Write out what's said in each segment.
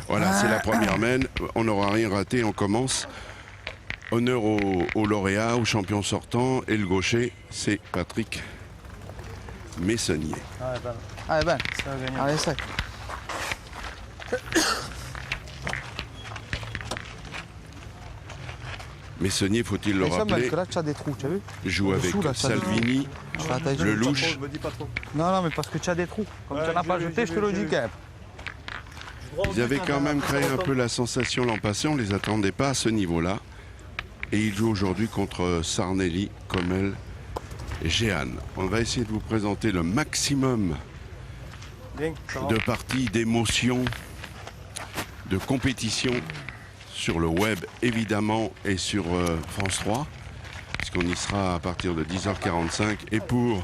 Voilà, c'est la première mène. On n'aura rien raté, on commence. Honneur au lauréat, au champion sortant. Et le gaucher, c'est Patrick Messonnier. Allez, ben. Allez, ça. Messonnier, faut-il le rappeler, là, tu as des trous, tu as vu? joue avec Salvini, le louche. Non, mais parce que tu as des trous. Comme tu n'en as pas jeté, je te le dis quand même. Ils avaient quand même créé un peu la sensation l'an passé, on ne les attendait pas à ce niveau-là. Et ils jouent aujourd'hui contre Sarnelli, Commel et Jeanne. On va essayer de vous présenter le maximum de parties, d'émotions, de compétition sur le web évidemment et sur France 3, puisqu'on y sera à partir de 10h45. Et pour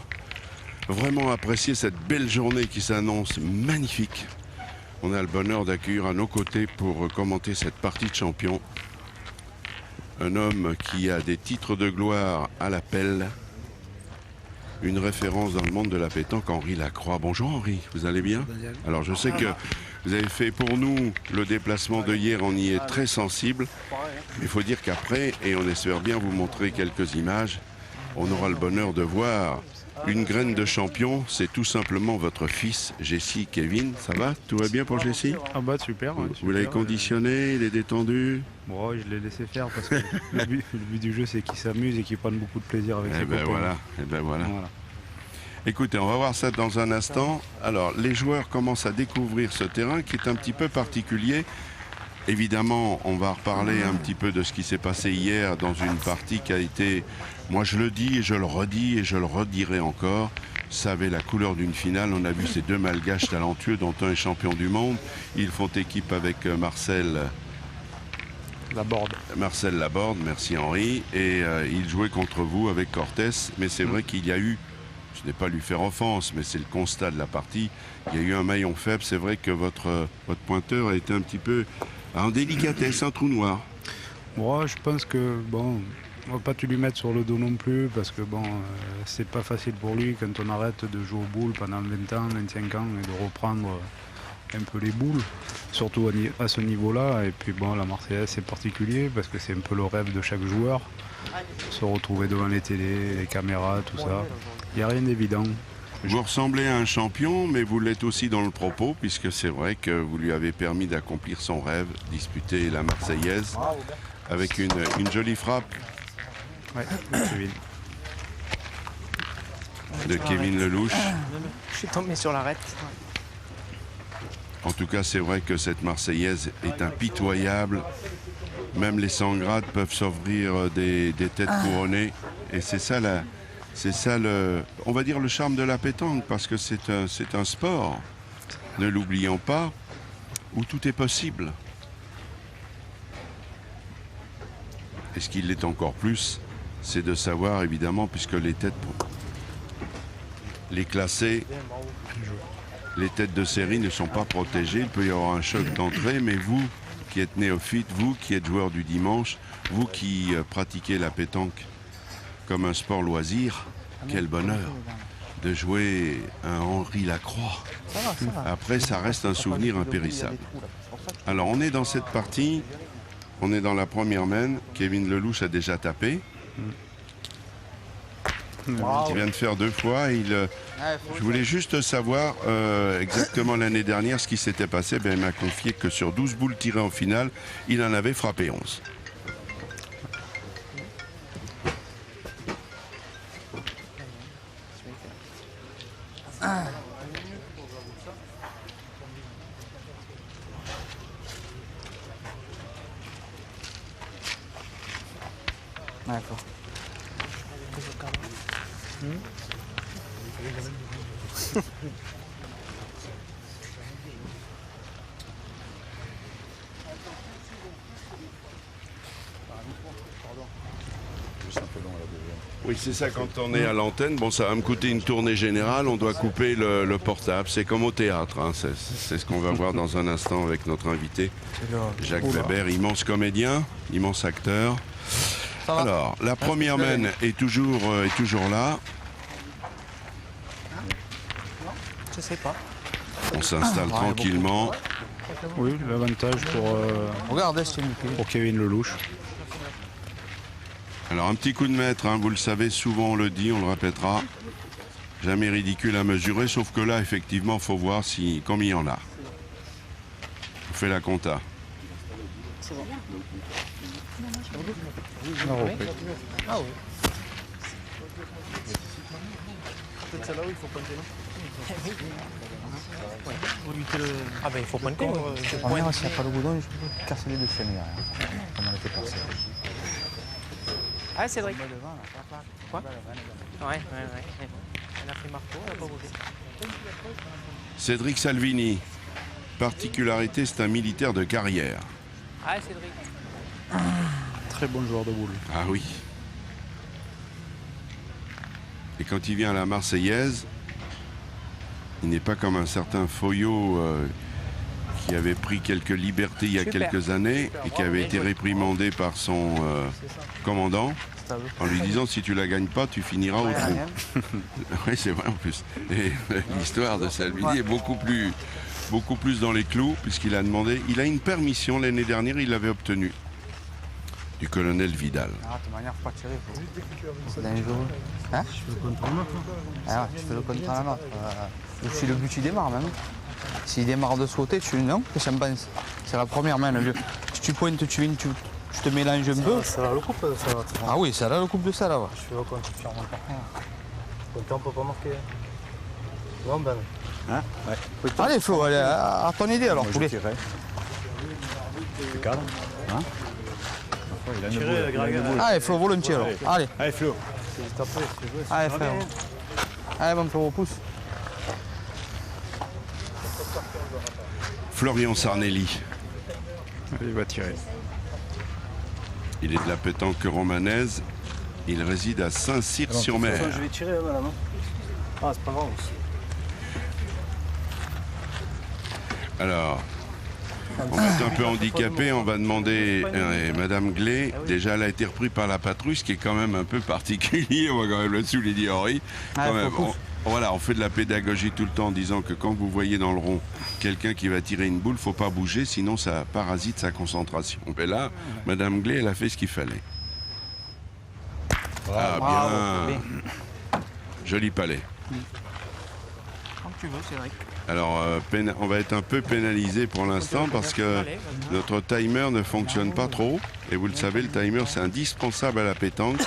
vraiment apprécier cette belle journée qui s'annonce magnifique, on a le bonheur d'accueillir à nos côtés pour commenter cette partie de champion un homme qui a des titres de gloire à l'appel, une référence dans le monde de la pétanque, Henri Lacroix. Bonjour Henri, vous allez bien? Alors je sais que vous avez fait pour nous le déplacement de hier, on y est très sensible. Il faut dire qu'après, et on espère bien vous montrer quelques images, on aura le bonheur de voir une graine de champion. C'est tout simplement votre fils, Jessie Kevin. Ça va? Tout va bien pour Jessie? Ah bah super. Vous l'avez conditionné, il est détendu? Bon, je l'ai laissé faire parce que le but du jeu, c'est qu'il s'amuse et qu'il prenne beaucoup de plaisir avec ses copains. Voilà, et ben voilà. Écoutez, on va voir ça dans un instant. Alors, les joueurs commencent à découvrir ce terrain qui est un petit peu particulier. Évidemment, on va reparler un petit peu de ce qui s'est passé hier dans une partie qui a été, moi je le dis et je le redis et je le redirai encore, ça avait la couleur d'une finale. On a vu ces deux malgaches talentueux dont un est champion du monde. Ils font équipe avec Marcel Laborde, merci Henri. Et ils jouaient contre vous avec Cortés. Mais c'est vrai qu'il y a eu, je n'ai pas lui faire offense, mais c'est le constat de la partie, il y a eu un maillon faible. C'est vrai que votre pointeur a été un petit peu en délicatesse, un trou noir. Moi, je pense que, bon, on va pas tout lui mettre sur le dos non plus, parce que, bon, c'est pas facile pour lui quand on arrête de jouer aux boules pendant 20 ans, 25 ans, et de reprendre un peu les boules, surtout à ce niveau-là. Et puis, bon, la Marseillaise, c'est particulier, parce que c'est un peu le rêve de chaque joueur, se retrouver devant les télés, les caméras, tout ça. Il n'y a rien d'évident. Vous ressemblez à un champion, mais vous l'êtes aussi dans le propos, puisque c'est vrai que vous lui avez permis d'accomplir son rêve, disputer la Marseillaise, avec une jolie frappe de Kevin Lelouch. Je suis tombé sur l'arête. En tout cas, c'est vrai que cette Marseillaise est impitoyable. Même les 100 grades peuvent s'ouvrir des têtes couronnées. Et c'est ça on va dire le charme de la pétanque, parce que c'est un sport, ne l'oublions pas, où tout est possible. Et ce qui l'est encore plus, c'est de savoir, évidemment, puisque les têtes, les classés, les têtes de série ne sont pas protégées. Il peut y avoir un choc d'entrée, mais vous qui êtes néophyte, vous qui êtes joueur du dimanche, vous qui pratiquez la pétanque comme un sport loisir, quel bonheur de jouer un Henri Lacroix. Après, ça reste un souvenir impérissable. Alors, on est dans cette partie, on est dans la première mène. Kevin Lelouch a déjà tapé. Il vient de faire 2 fois. Je voulais juste savoir exactement l'année dernière ce qui s'était passé. Il m'a confié que sur 12 boules tirées en finale, il en avait frappé 11. D'accord. Oui, c'est ça, quand on est à l'antenne, bon, ça va me coûter une tournée générale, on doit couper le portable. C'est comme au théâtre, hein. C'est ce qu'on va voir dans un instant avec notre invité, Jacques Weber, immense comédien, immense acteur. Alors, la première mène est toujours là. Je sais pas. On s'installe tranquillement. Oui, l'avantage Regarde, c'est pour Kevin Lelouch. Alors un petit coup de maître, hein, vous le savez, souvent on le dit, on le répétera. Jamais ridicule à mesurer, sauf que là, effectivement, il faut voir combien il y en a. On fait la compta. C'est bon. Ah oui. Peut-être celle-là où il faut pointer, non? Ah ben il faut pointer. En première, s'il n'y a pas le goudron, je peux casser les deux chaînes. Comment elle était passée. Ah Cédric. Quoi? Ouais. Elle a fait marteau, elle a pas bougé. Cédric Salvini, particularité, c'est un militaire de carrière. Ah Cédric. Très bon joueur de boule. Ah oui. Et quand il vient à la Marseillaise, il n'est pas comme un certain Foyot qui avait pris quelques libertés il y a quelques années et qui avait été réprimandé par son commandant en lui disant si tu la gagnes pas, tu finiras au trou. Oui, c'est vrai en plus. Et l'histoire de Salvini est beaucoup plus dans les clous puisqu'il a demandé, il a une permission l'année dernière, il l'avait obtenue du colonel Vidal. Ah, de toute manière, faut pas tirer. C'est dangereux. Hein? Tu fais le contre la note. Ah ouais, tu fais le contre la note. Si le but il démarre même. S'il démarre de ce côté, non, qu'est-ce que j'en pense? C'est la première main, le vieux. Si tu pointes, tu te mélanges un peu. Ça va le coupe, ça va. Ah oui, ça là le coupe de ça là. Je fais le compte, tu fermes par contre. Compte, on peut pas marquer. Non, ben. Hein? Ouais. Allez Flo, allez, à ton idée alors, poulet. C'est calme. Hein? Il a une Tirer, boule. Allez Flo, volontiers alors. Allez. Allez Flo. C'est juste après, si tu veux. Allez frère. Allez, bon Flo, repousse. Florian Sarnelli. Il va tirer. Il est de la pétanque romanaise. Il réside à Saint-Cyr-sur-Mer. Je vais tirer madame. Ah, c'est pas grave. Alors, on va être un peu handicapé, on va demander Madame Glé, déjà elle a été reprise par la patrouille, ce qui est quand même un peu particulier, on va quand même le souligner Henri. Quand même, on fait de la pédagogie tout le temps en disant que quand vous voyez dans le rond quelqu'un qui va tirer une boule, faut pas bouger, sinon ça parasite sa concentration. Mais là, Madame Glé, elle a fait ce qu'il fallait. Ah bien, joli palais. Comme tu veux Cédric. Alors, on va être un peu pénalisé pour l'instant parce que notre timer ne fonctionne pas trop. Et vous le savez, le timer, c'est indispensable à la pétanque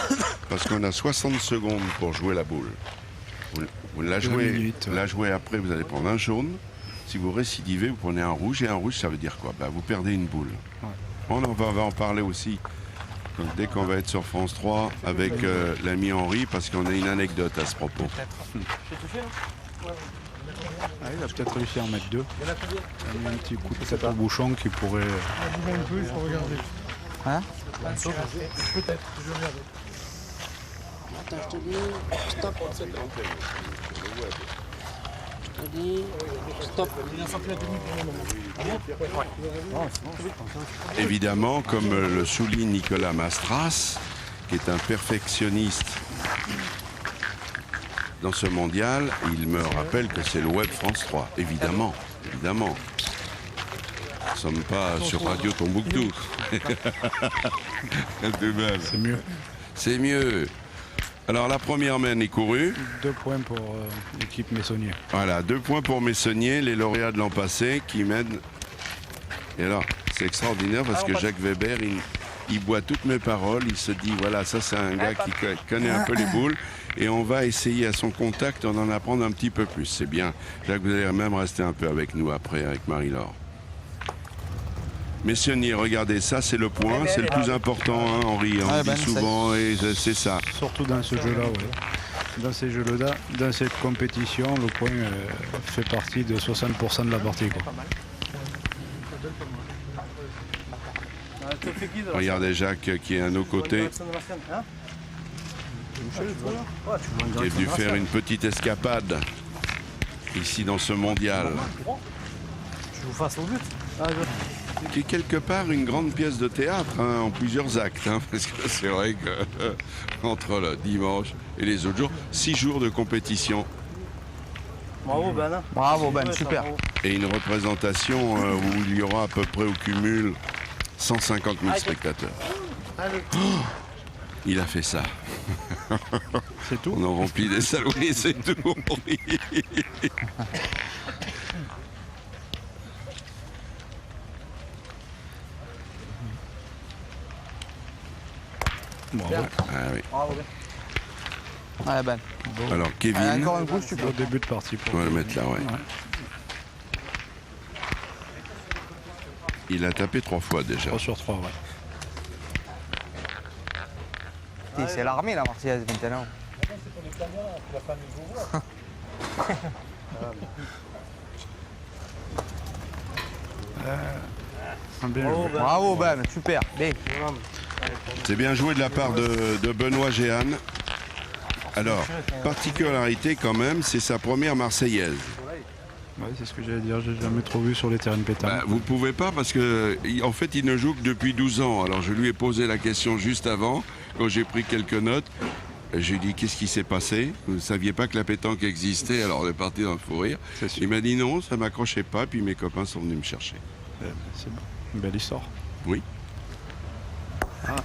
parce qu'on a 60 secondes pour jouer la boule. Vous la jouez après, vous allez prendre un jaune. Si vous récidivez, vous prenez un rouge. Et un rouge, ça veut dire quoi? Vous perdez une boule. On va en parler aussi. Donc, dès qu'on va être sur France 3 avec l'ami Henri, parce qu'on a une anecdote à ce propos. Ah, il a peut-être réussi à en mettre deux. Il a mis un petit coup de tête au bouchon qui pourrait. Un peu, il faut regarder. Hein? Peut-être, je vais regarder. Attends, je te dis, stop. Je te dis, stop. Évidemment, comme le souligne Nicolas Mastras, qui est un perfectionniste dans ce mondial, il me rappelle que c'est le Web France 3, évidemment. Nous ne sommes pas sur Radio Tombouctou. C'est mieux. C'est mieux. Alors la première main est courue. 2 points pour l'équipe Messonnier. Voilà, 2 points pour Messonnier, les lauréats de l'an passé qui mènent. Et alors, c'est extraordinaire parce que Jacques Weber, il boit toutes mes paroles. Il se dit, voilà, ça c'est un gars qui connaît un peu les boules. Et on va essayer à son contact d'en apprendre un petit peu plus. C'est bien. Jacques, vous allez même rester un peu avec nous après, avec Marie-Laure. Messonnier, regardez, ça c'est le point, c'est le plus important, hein, Henri, on le dit souvent, et c'est ça. Surtout dans ce jeu-là, oui. Dans ces jeux-là, dans cette compétition, le point fait partie de 60% de la partie. Quoi. Regardez Jacques qui est à nos côtés, qui est venu faire une petite escapade ici dans ce mondial. Je vous fasse au but. Qui est quelque part une grande pièce de théâtre, hein, en plusieurs actes, hein, parce que c'est vrai que entre le dimanche et les autres jours, 6 jours de compétition. Bravo Ben. Bravo Ben, super. Et une représentation où il y aura à peu près au cumul 150 000 spectateurs. Oh, il a fait ça. C'est tout? On en remplit des salles, oui, c'est tout. Oui. Bravo. Ah oui. Bravo Ben. Allez Ben. Alors Allez, Kevin, encore un coup si tu peux. Au début de partie. on va le mettre là, ouais. Ouais. Il a tapé 3 fois déjà. 3 sur 3, ouais. Putain, c'est l'armée la Marseillaise maintenant. Bien joué. Bravo Ben, super. Bien. C'est bien joué de la part de Benoît Géhan. Alors, particularité quand même, c'est sa première Marseillaise. Ouais, c'est ce que j'allais dire, j'ai jamais trop vu sur les terrains de pétanque. Bah, vous pouvez pas parce que en fait il ne joue que depuis 12 ans. Alors je lui ai posé la question juste avant, quand j'ai pris quelques notes. J'ai dit qu'est-ce qui s'est passé? Vous ne saviez pas que la pétanque existait, alors on est parti dans le fou rire. C'est sûr. Il m'a dit non, ça m'accrochait pas, puis mes copains sont venus me chercher. C'est une belle histoire. Oui.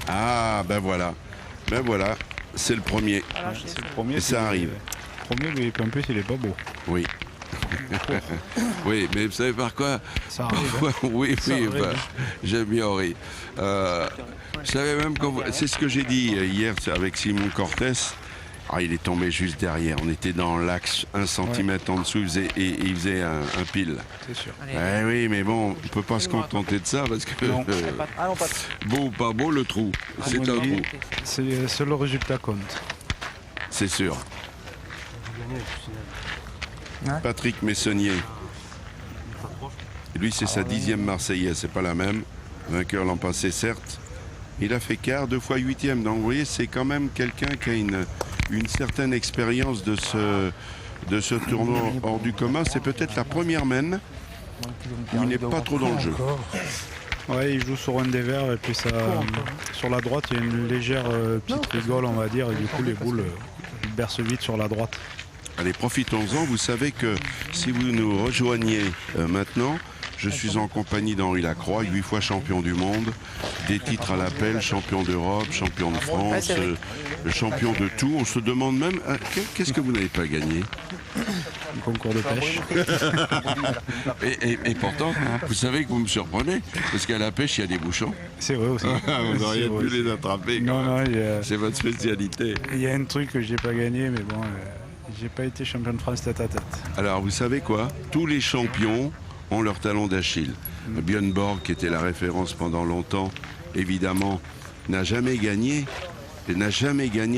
Ah ben voilà. Ben voilà, c'est le premier. C'est le premier. Et ça arrive. Le premier, mais en plus, il est pas beau. Oui. Oui, mais vous savez par quoi? Ça arrive. Hein. Oui, Ça oui, arrive. bah, j'aime bien rire. Je savais même quand c'est ce que j'ai dit hier avec Simon Cortés. Ah, il est tombé juste derrière. On était dans l'axe 1 cm en dessous il faisait un pile. C'est sûr. Eh oui, mais bon, on peut pas se contenter de ça parce que Non. Ah non, pas. beau ou pas beau, le trou, c'est un mon avis, trou, C'est seul le résultat compte. c'est sûr. Patrick Messonnier. Lui, c'est sa 10e Marseillaise, c'est pas la même. Vainqueur l'an passé, certes. Il a fait quart, 2 fois 8e. Donc, vous voyez, c'est quand même quelqu'un qui a une certaine expérience de ce tournoi hors du commun. C'est peut-être la première même où il n'est pas trop dans le jeu. Ouais, il joue sur un des verts et puis ça, sur la droite, il y a une légère petite rigole, on va dire, et du coup, les boules bercent vite sur la droite. Allez, profitons-en. Vous savez que si vous nous rejoignez maintenant, je suis en compagnie d'Henri Lacroix, 8 fois champion du monde, des titres à l'appel, champion d'Europe, champion de France, champion de tout. On se demande même, qu'est-ce que vous n'avez pas gagné? Un concours de pêche. Et pourtant, vous savez que vous me surprenez, parce qu'à la pêche, il y a des bouchons. C'est vrai aussi. Vous auriez C'est vrai pu aussi. les attraper. Non, non, C'est votre spécialité. il y a un truc que j'ai pas gagné, mais bon, j'ai pas été champion de France tête à tête. Alors, vous savez quoi? Tous les champions ont leur talon d'Achille. Björn Borg, qui était la référence pendant longtemps, évidemment, n'a jamais gagné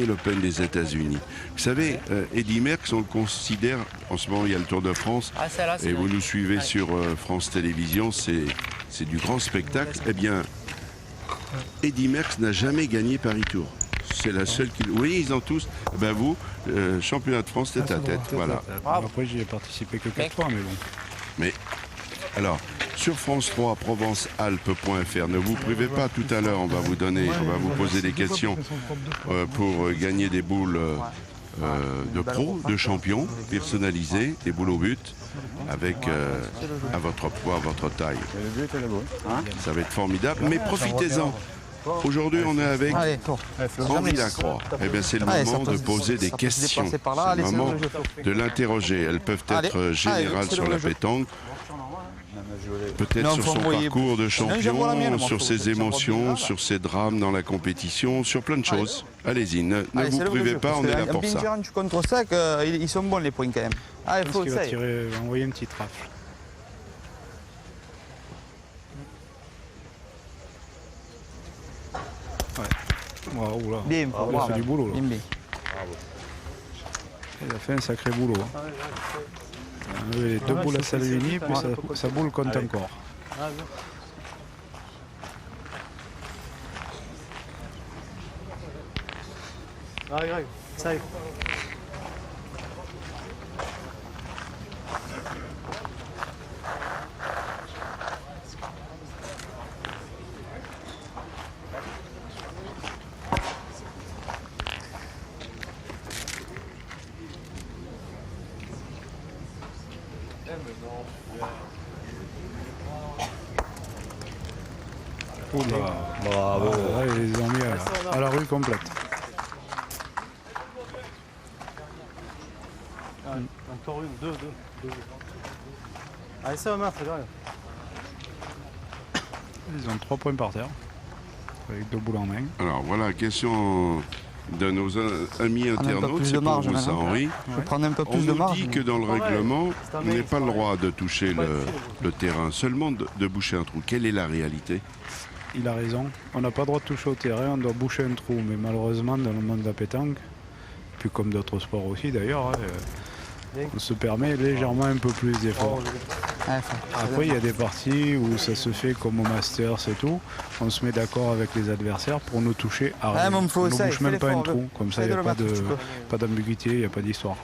l'Open des États-Unis. Vous savez, Eddy Merckx, on le considère, en ce moment il y a le Tour de France, Ah, celle-là, c'est et là. vous nous suivez sur France Télévisions, c'est du grand spectacle. Eh bien, Eddy Merckx n'a jamais gagné Paris Tour. C'est la seule qui... Oui, ils ont tous... Ben vous, championnat de France tête à tête, voilà. Après, j'y ai participé que 4 fois, mais bon. Mais alors, sur France 3, Provence-Alpes.fr, ne vous privez pas, tout à l'heure, on va vous poser des questions pour gagner des boules de pro, de champion, personnalisées, des boules au but, avec à votre poids, à votre taille. Ça va être formidable, mais profitez-en. Aujourd'hui, on est avec Allez, tour. Henri Lacroix. Eh bien, c'est le Allez, moment ça de peut- poser des ça peut se questions. déplacer par là. C'est Allez, le c'est moment le jeu. de l'interroger. Elles peuvent Allez, être générales allez, sur c'est la le jeu. pétanque, peut-être Non, sur faut son envoyer- parcours de Sinon, j'envoie la mienne, champion, moi, sur faut- ses j'envoie émotions, bien, sur ses drames dans la compétition, sur plein de choses. Allez-y, ne Allez, vous c'est le privez jeu, pas, parce on que est là un pour ça. pincher, tu contre sec, ils sont bons les points quand même. Allez, Je faut pense qu'il va essayer. envoyer une petite rafle. Ouais. Waouh, là. Bien, Il a bravo. fait du boulot, là. Bien, bien. Il a fait un sacré boulot. Hein. Les 2 boules à Salvini, puis sa boule compte encore. Ah, Greg, ça y est. Oula. Bravo. Ah, ils les ont mis à la rue complète. Encore une, deux. Allez, ça va mettre, regarde. Ils ont 3 points par terre. Avec 2 boules en main. Alors voilà, question de nos amis Un peu internautes, plus c'est de pour marge vous ça, maintenant. Henri. Je vais prendre un peu On plus de nous marge. dit que dans le règlement, on n'est pas le droit de toucher le terrain, seulement de boucher un trou. Quelle est la réalité? Il a raison. On n'a pas le droit de toucher au terrain, on doit boucher un trou. Mais malheureusement, dans le monde de la pétanque, puis comme d'autres sports aussi d'ailleurs, on se permet légèrement un peu plus d'efforts. Après, il y a des parties où ça se fait comme au Masters et tout. On se met d'accord avec les adversaires pour nous toucher à rien. mais On ne ça, bouge fais même pas un l'effort, trou. Comme ça, il n'y a pas d'ambiguïté, il n'y a pas d'histoire.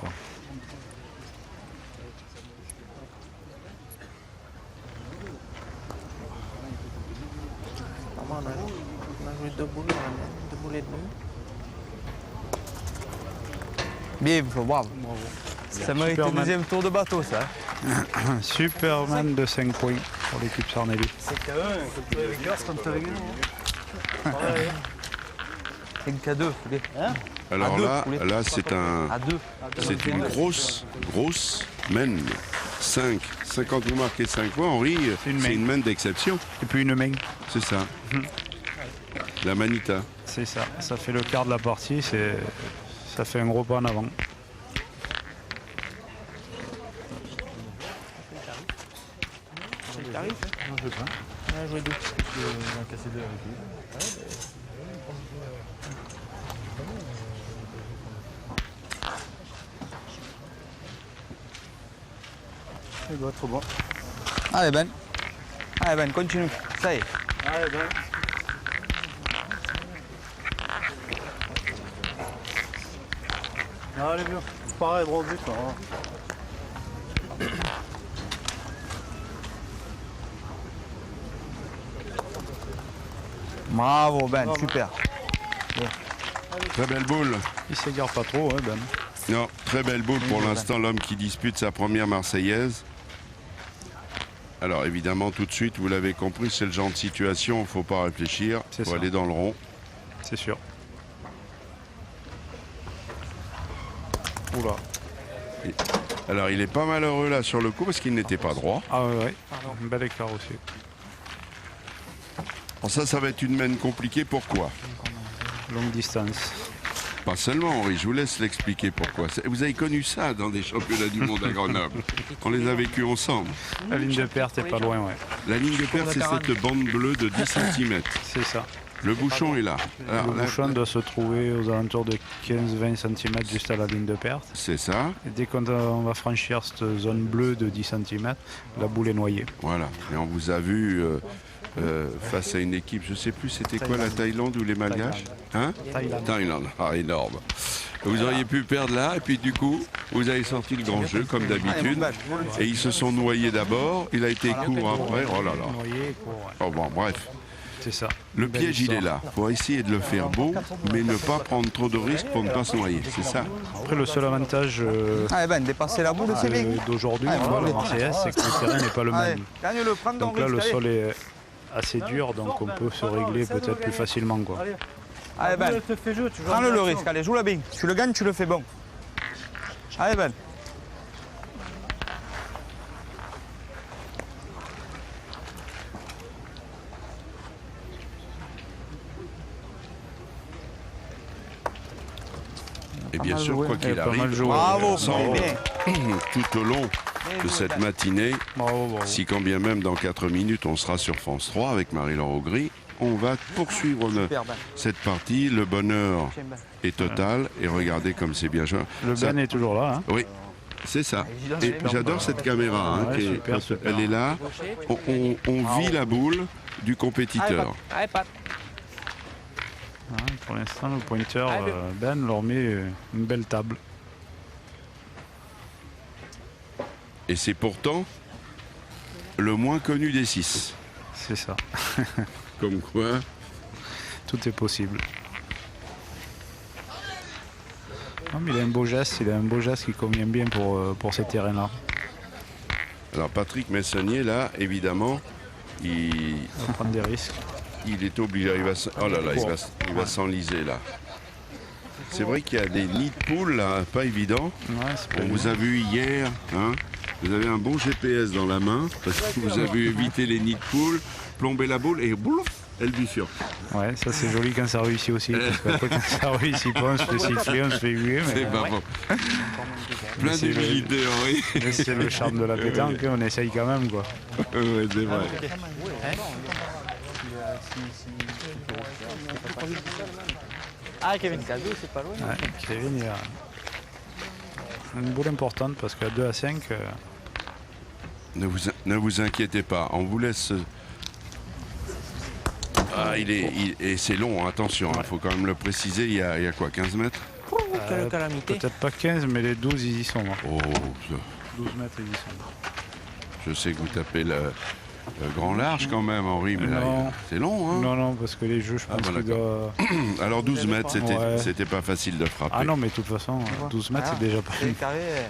On a joué 2 boules, 2 boules et demie. Bien, bravo. Ça mérite le deuxième tour de bateau, ça. Superman de 5 points pour l'équipe Sarnelli. C'est qu'à eux, quand tu es avec eux, c'est comme tu es avec nous. C'est une K2, poulet. Alors À deux, là, poulet. là c'est À 2. c'est une grosse mène. 5 quand vous marquez 5 points, Henri, C'est une c'est main. une mène d'exception. Et puis une main. C'est ça. La manita. C'est ça. Ça fait le quart de la partie. Ça fait un gros pas en avant. C'est le tarif? Non, je veux pas. On a joué 2. On a cassé 2 avec lui. Il doit être bon. Allez Ben. Allez Ben, continue. Ça y est. Allez, ben. Allez, bien. Pareil, droit au but. Hein. Bravo Ben, super. Très belle boule. Il s'égare pas trop, hein, Ben. Non, très belle boule pour l'instant, l'homme qui dispute sa première Marseillaise. Alors évidemment, tout de suite, vous l'avez compris, c'est le genre de situation, il ne faut pas réfléchir, il C'est faut ça. aller dans le rond. C'est sûr. Oula. Alors il est pas malheureux là sur le coup parce qu'il n'était pas droit. Ah ouais. Un bel écart aussi. Alors ça va être une mène compliquée, pourquoi? Longue distance. Pas seulement, Henri, je vous laisse l'expliquer pourquoi. Vous avez connu ça dans des championnats du monde à Grenoble. On les a vécus ensemble. La ligne de perte est pas loin, ouais. La ligne de perte, c'est cette bande bleue de 10 cm. C'est ça. Le bouchon est là. Alors, Le là, bouchon doit se trouver aux alentours de 15-20 cm juste à la ligne de perte. c'est ça, Et dès qu'on va franchir cette zone bleue de 10 cm, la boule est noyée. voilà. Et on vous a vu face à une équipe, je ne sais plus, c'était quoi, la Thaïlande ou les Malgaches? Hein? Thaïlande, ah énorme. Vous auriez pu perdre là, et puis du coup, vous avez sorti le grand jeu, comme d'habitude. Et ils se sont noyés d'abord, il a été court après, oh là là. Noyé, court, ouais. Oh bon, bref. C'est ça. Le Belle piège, il est histoire. là, pour essayer de le faire beau, mais ne pas prendre trop de risques pour ne pas se noyer, c'est ça. Après, le seul avantage Allez Ben, dépasser la boule, c'est bien. d'aujourd'hui, Allez, on voit allez. la Marseillaise, c'est que le terrain n'est pas le Allez, même. gagne-le, prends ton Donc là, le risque, sol est assez dur, donc on peut se régler peut-être plus facilement, quoi. Allez, Allez Ben, elle te fait jeu, tu joues prends en le direction. risque, allez, joue-la bien. Si tu le gagnes, tu le fais bon. Allez Ben. Et bien mal sûr, joué. quoi qu'il Elle a pas mal arrive, joué. Bravo, ensemble, bien. tout au long de cette matinée, Bravo, bravo. si quand bien même dans 4 minutes on sera sur France 3 avec Marie-Laure Augry, on va poursuivre Super Ben. cette partie. Le bonheur Tiens, Ben. est total et regardez comme c'est bien joué. Le Ça- Ben est toujours là, hein. Oui, c'est ça. Et j'adore cette caméra, hein, Ouais, qui est- super, quand super. elle est là. On vit la boule du compétiteur. Allez, Pat. Hein, pour l'instant, le pointeur Ben leur met une belle table. Et c'est pourtant le moins connu des 6. C'est ça. Comme quoi, Tout est possible. Non, mais il a un beau geste qui convient bien pour ces terrains-là. Alors Patrick Messonnier, là, évidemment, il va prendre des risques. Il est obligé, oh là là, il va s'enliser là. C'est vrai qu'il y a des nids de poules là, pas évident. Ouais, on vous a vu hier, hein, vous avez un bon GPS dans la main, parce que vous avez évité les nids de poules, plombé la boule et bouf, elle bifurque. Ouais, ça c'est joli quand ça réussit aussi, parce qu'après quand ça réussit pas, on se fait siffler, on se fait huer. C'est pas bon. Plein d'humilité, Henri. Mais c'est le charme de la pétanque, on essaye quand même, quoi. Ouais, c'est vrai. Ah, Kevin Cadeau, c'est pas loin. Ouais, Kevin, il a une boule importante parce qu'à 2 à 5. Ne vous inquiétez pas, on vous laisse. Ah, et c'est long, hein, attention, il faut quand même le préciser, il y a quoi, 15 mètres Quelle calamité. Peut-être pas 15, mais les 12, ils y sont. Hein. Oh, 12 mètres, ils y sont. je sais que vous tapez le grand large quand même, Henri, mais là, c'est long, hein. Non, parce que les jeux, je pense qu'ils doivent... Alors 12 mètres, c'était pas facile de frapper. Ah non, mais de toute façon, 12 mètres,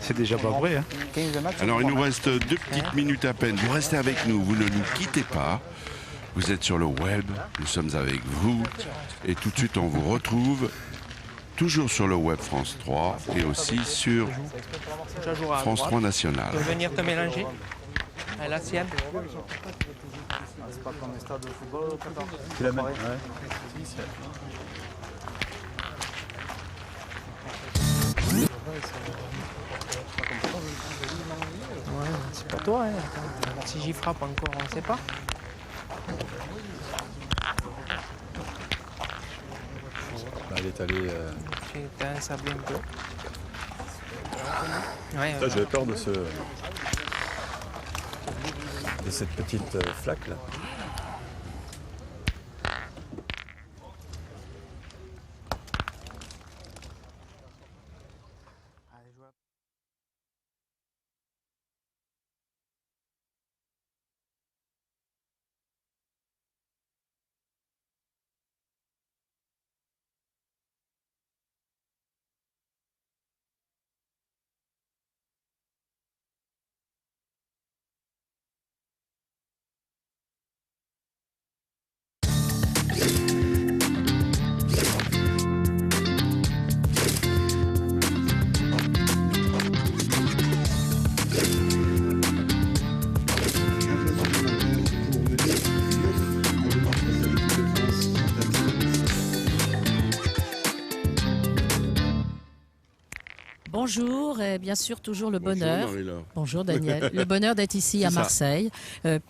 c'est déjà pas vrai. Hein. Alors il nous reste 2 petites minutes à peine. Vous restez avec nous, vous ne nous quittez pas. Vous êtes sur le web, nous sommes avec vous. Et tout de suite, on vous retrouve toujours sur le web France 3 et aussi sur France 3 National. Tu veux venir te mélanger à la sienne? C'est pas comme un stade de football, Tu la mets. Ouais, c'est pas toi, hein. Si j'y frappe encore, on ne sait pas. Elle est allée. J'ai un sablé un peu. Ouais, J'avais peur de cette petite flaque là. Bonjour, et bien sûr toujours le bonheur. Bonjour Daniel. Le bonheur d'être ici à Marseille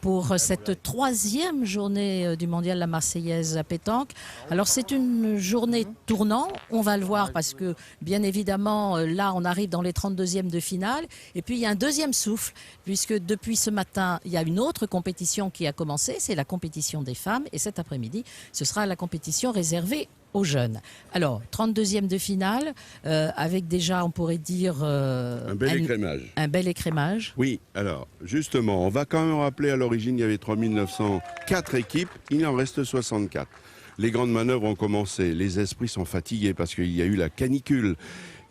pour cette 3e journée du mondial La Marseillaise à pétanque. Alors c'est une journée tournant, on va le voir parce que bien évidemment là on arrive dans les 32e de finale et puis il y a un deuxième souffle puisque depuis ce matin il y a une autre compétition qui a commencé, c'est la compétition des femmes et cet après-midi ce sera la compétition réservée aux jeunes. Alors, 32e de finale, avec déjà, on pourrait dire... un bel écrémage. Un bel écrémage. Oui, alors, justement, on va quand même rappeler, à l'origine, il y avait 3904 équipes, il en reste 64. Les grandes manœuvres ont commencé, les esprits sont fatigués parce qu'il y a eu la canicule.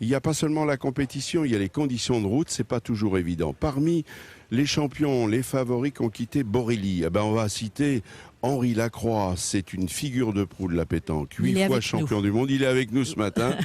Il n'y a pas seulement la compétition, il y a les conditions de route, c'est pas toujours évident. Parmi les champions, les favoris qui ont quitté Borély, on va citer Henri Lacroix, c'est une figure de proue de la pétanque, 8 fois champion du monde. Il est avec nous ce matin.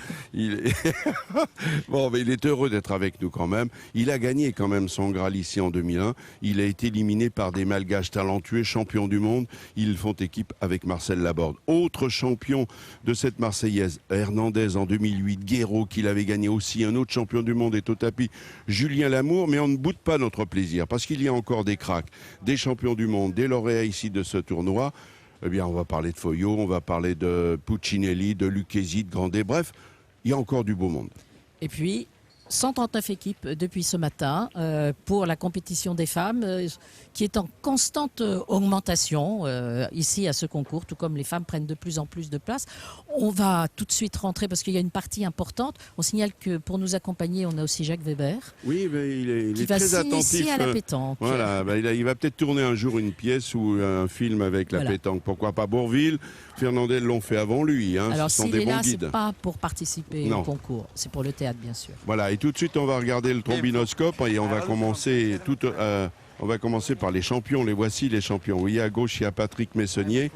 Bon, mais il est heureux d'être avec nous quand même. Il a gagné quand même son Graal ici en 2001. Il a été éliminé par des Malgaches talentueux, champions du monde. Ils font équipe avec Marcel Laborde. Autre champion de cette Marseillaise, Hernandez en 2008, Guéraud qu'il avait gagné aussi. Un autre champion du monde est au tapis, Julien Lamour. Mais on ne boude pas notre plaisir parce qu'il y a encore des cracks, des champions du monde, des lauréats ici de ce tournoi. Eh bien, on va parler de Foyot, on va parler de Puccinelli, de Lucchesi, de Grandet. Bref, il y a encore du beau monde. Et puis, 139 équipes depuis ce matin pour la compétition des femmes qui est en constante augmentation ici à ce concours, tout comme les femmes prennent de plus en plus de place. On va tout de suite rentrer parce qu'il y a une partie importante. On signale que pour nous accompagner, on a aussi Jacques Weber. Oui, mais il est va très attentif. s'initier à la pétanque. Voilà, il va peut-être tourner un jour une pièce ou un film avec la pétanque. Pourquoi pas Bourvil? Fernandel l'ont fait avant lui. Hein. Alors ce sont s'il des est bons là, guides. c'est pas pour participer au concours, c'est pour le théâtre bien sûr. Voilà, et tout de suite on va regarder le trombinoscope et on va commencer tout... On va commencer par les champions. Les voici, les champions. Vous voyez, à gauche, il y a Patrick Messonnier.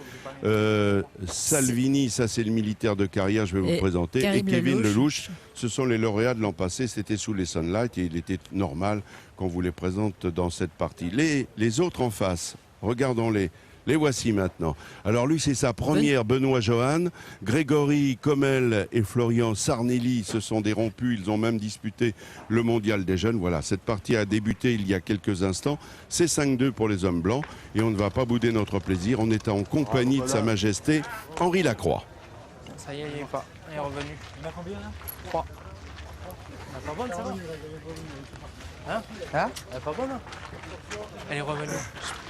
Salvini, ça c'est le militaire de carrière, je vais vous présenter. Et Kevin Lelouch, ce sont les lauréats de l'an passé. C'était sous les Sunlight et il était normal qu'on vous les présente dans cette partie. Les autres en face, regardons-les. Les voici maintenant. Alors lui, c'est sa première, Benoît Johan. Grégory Commel et Florian Sarnelli se sont dérompus. Ils ont même disputé le mondial des jeunes. Voilà, cette partie a débuté il y a quelques instants. C'est 5-2 pour les hommes blancs. Et on ne va pas bouder notre plaisir. On est en compagnie de Sa Majesté Henri Lacroix. Ça y est, il est revenu. Il a combien là 3. Elle est pas bonne, ça va Hein? Hein? Elle est pas bonne? Elle est revenue.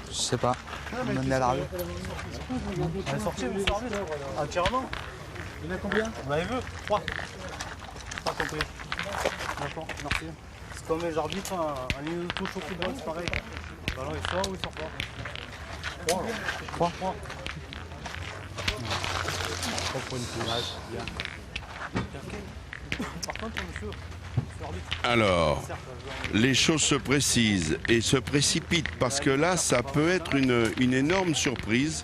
Je sais pas. On est à l'arrivée. Elle est sortie, vous sortez là? Entièrement? Il a combien? Vous m'avez vu? 3. Pas compris. D'accord, merci. C'est comme les arbitres, un ligne de touche au football, c'est pareil. Le ballon il sort ou il sort pas? 3 là. 3. 3 pour une tirage, bien. Par contre, monsieur l'arbitre. Alors, les choses se précisent et se précipitent parce que là, ça peut être une énorme surprise.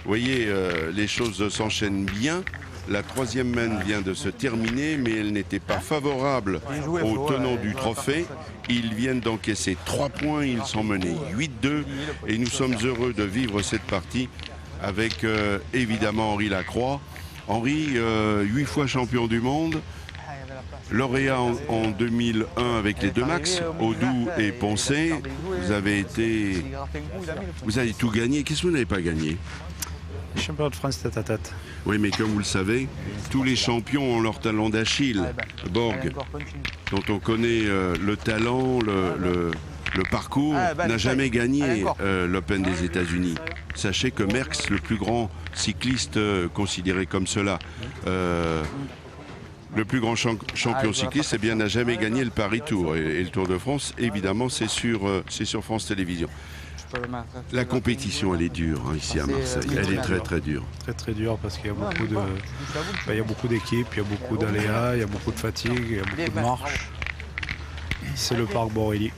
Vous voyez, les choses s'enchaînent bien. La troisième main vient de se terminer, mais elle n'était pas favorable aux tenants du trophée. Ils viennent d'encaisser 3 points, ils sont menés 8-2 et nous sommes heureux de vivre cette partie avec évidemment Henri Lacroix. Henri, 8 fois champion du monde, lauréat en 2001 avec les 2 max, Audoux et Poncé. Vous avez tout gagné. Qu'est-ce que vous n'avez pas gagné? Champion de France tête à tête. Oui, mais comme vous le savez, tous les champions ont leur talon d'Achille. Borg, dont on connaît le talent, le parcours, n'a jamais gagné l'Open des États-Unis. Sachez que Merckx, le plus grand cycliste considéré comme cela, le plus grand champion cycliste, eh bien, n'a jamais gagné le Paris Tour. Et le Tour de France, évidemment, c'est sur France Télévisions. La compétition, elle est dure ici à Marseille. Elle est très très dure. Très très dure parce qu'il y a beaucoup d'équipes, il y a beaucoup d'aléas, il y a beaucoup de fatigue, il y a beaucoup de marches. C'est le parc Borelli.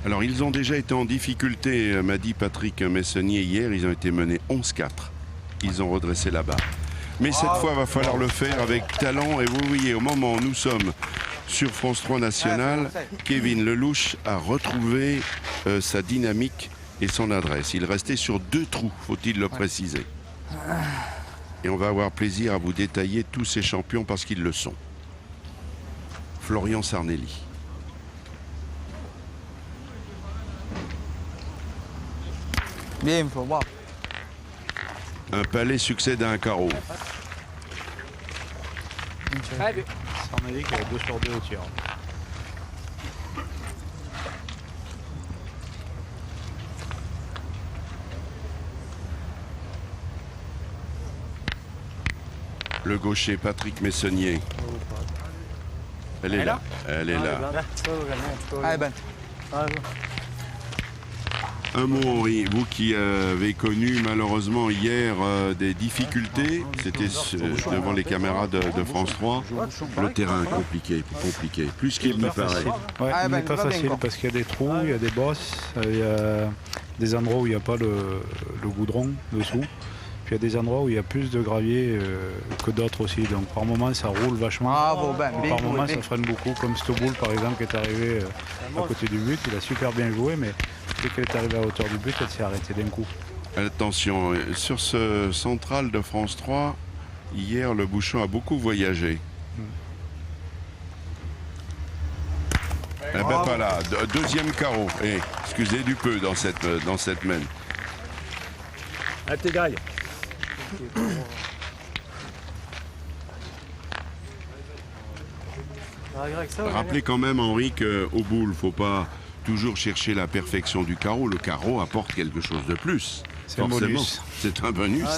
Alors ils ont déjà été en difficulté, m'a dit Patrick Messonnier hier. Ils ont été menés 11-4. Ils ont redressé la barre. Mais cette fois, il va falloir le faire avec talent. Et vous voyez, au moment où nous sommes sur France 3 National, Kevin Lelouch a retrouvé sa dynamique et son adresse. Il restait sur 2 trous, faut-il le préciser. Et on va avoir plaisir à vous détailler tous ces champions parce qu'ils le sont. Florian Sarnelli. Bien, il faut voir. Un palais succède à un carreau. Sarnelli qui a 2 sur 2 au tir. Le gaucher Patrick Messonnier. Elle est là. Elle est là. Allez, ben. Un mot, Henri, vous qui avez connu malheureusement hier des difficultés, c'était devant les caméras de France 3, le terrain compliqué, plus qu'il n'y paraît. Ouais, il n'est pas facile parce qu'il y a des trous, il y a des bosses, il y a des endroits où il n'y a pas le goudron dessous. Puis il y a des endroits où il y a plus de gravier que d'autres aussi. Donc par moment ça roule vachement. Par moment ça freine beaucoup, comme Stoboul par exemple qui est arrivé à côté du but. Il a super bien joué, mais dès qu'elle est arrivée à hauteur du but, elle s'est arrêtée d'un coup. Attention, sur ce central de France 3, hier le bouchon a beaucoup voyagé. Eh ben pas là, deuxième carreau. Et excusez du peu dans cette main. À tes grailles. Rappelez quand même, Henri, qu'au boule, il ne faut pas toujours chercher la perfection du carreau. Le carreau apporte quelque chose de plus. C'est un bonus. C'est un bonus.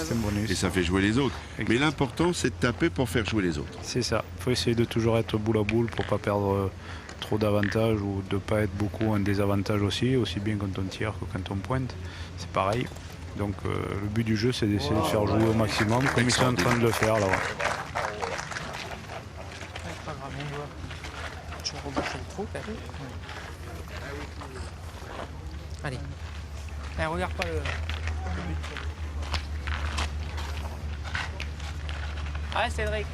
Et ça fait jouer les autres. Mais l'important, c'est de taper pour faire jouer les autres. C'est ça. Il faut essayer de toujours être boule à boule pour ne pas perdre trop d'avantages ou de ne pas être beaucoup en désavantage aussi bien quand on tire que quand on pointe. C'est pareil. Donc le but du jeu, c'est d'essayer de faire jouer au maximum, comme ils sont en train de le faire là-bas. Allez. Allez, regarde pas le but. Allez, Cédric.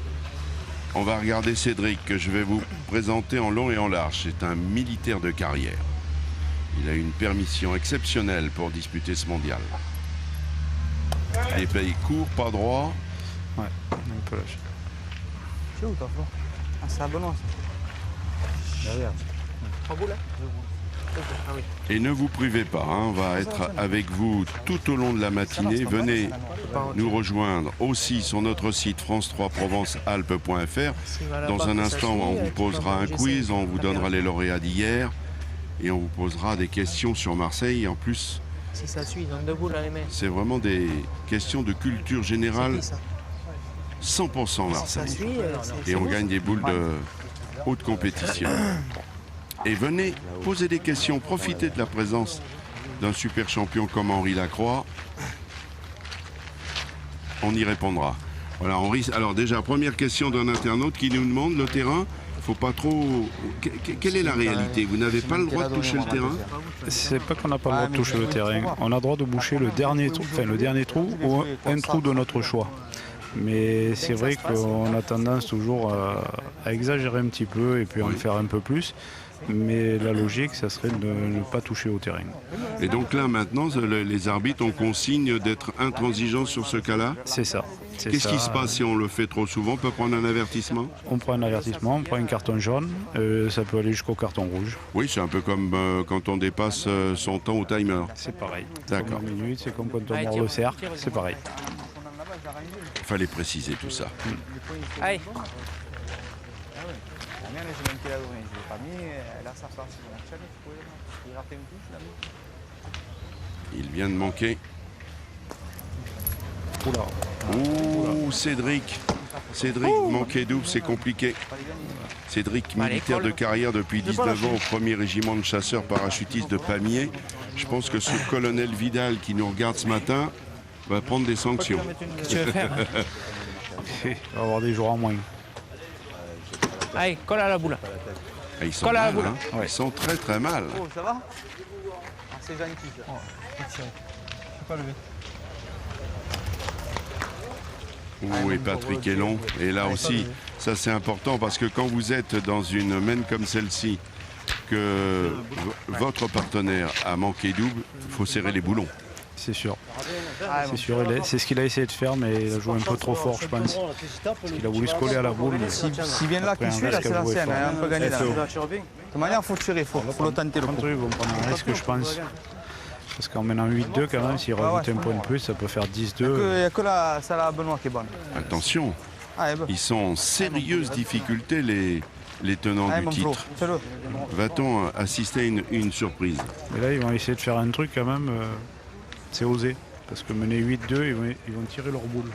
On va regarder Cédric, que je vais vous présenter en long et en large. C'est un militaire de carrière. Il a une permission exceptionnelle pour disputer ce mondial. Les pays courts, pas droit. Ouais, un peu lâché. C'est où, toi, Flo? Ah, c'est à Benoît, ça. Derrière. 3 boules, hein? Ah oui. Et ne vous privez pas, hein, on va être avec vous tout au long de la matinée. Venez nous rejoindre aussi sur notre site france3provencealpes.fr. Dans un instant, on vous posera un quiz, on vous donnera les lauréats d'hier et on vous posera des questions sur Marseille. En plus, Si ça suit, ils ont 2 boules à les mains. c'est vraiment des questions de culture générale, C'est qui, ça? 100% Ça Marseille. suit, Et on gagne des boules de haute compétition. Et venez poser des questions, profitez de la présence d'un super champion comme Henri Lacroix. On y répondra. Voilà, Henri. Alors déjà, première question d'un internaute qui nous demande le terrain. Faut pas trop. Quelle est la réalité? Vous n'avez pas le droit de toucher le terrain? C'est pas qu'on n'a pas le droit de toucher le terrain. On a le droit de boucher le dernier trou, ou un trou de notre choix. Mais c'est vrai qu'on a tendance toujours à exagérer un petit peu et puis en faire un peu plus. Mais la logique, ça serait de ne pas toucher au terrain. Et donc là, maintenant, les arbitres ont consigne d'être intransigeants sur ce cas-là? C'est ça. Qu'est-ce qui se passe si on le fait trop souvent? On peut prendre un avertissement? On prend un avertissement, on prend un carton jaune, ça peut aller jusqu'au carton rouge. Oui, c'est un peu comme quand on dépasse son temps au timer. C'est pareil. D'accord. Comme une minute, c'est comme quand on mord le cercle, c'est pareil. Il fallait préciser tout ça. Allez. La mienne, j'ai manqué la journée. Je l'ai pas mis, elle a sa place. Il raté une touche, là. Il vient de manquer. Oula. Ouh, Cédric. Cédric, manquer double, c'est compliqué. Cédric, militaire de carrière depuis 19 ans au 1er régiment de chasseurs parachutistes de Pamiers. Je pense que ce colonel Vidal qui nous regarde ce matin va prendre des sanctions. Qu'est-ce que tu veux faire? Il va avoir des jours en moins. Allez, colle à la boule. Ah, ils sont Colle à la mal, boule. hein. Ils sont très très mal. Oh, ça va? Ah, c'est gentil, ça. Je peux pas lever. Ouh, et Patrick est long. Et là aussi, ça c'est important parce que quand vous êtes dans une main comme celle-ci, que votre partenaire a manqué double, il faut serrer les boulons. C'est sûr. C'est sûr, c'est ce qu'il a essayé de faire, mais il a joué un peu trop fort, je pense. Il a voulu se coller à la boule. Si bien là qui suit, là, c'est la sienne. On peut gagner là. De toute manière, il faut tirer, il faut le tenter le coup. Ils vont prendre un risque, je pense. Parce qu'en menant 8-2, quand même, s'il rajoute un point de plus, ça peut faire 10-2. Il n'y a que celle à Benoît qui est bonne. Attention, ils sont en sérieuse difficulté, les tenants du titre. Va-t-on assister à une surprise? Mais là, ils vont essayer de faire un truc quand même, c'est osé. Parce que mener 8-2, ils vont tirer leur boule.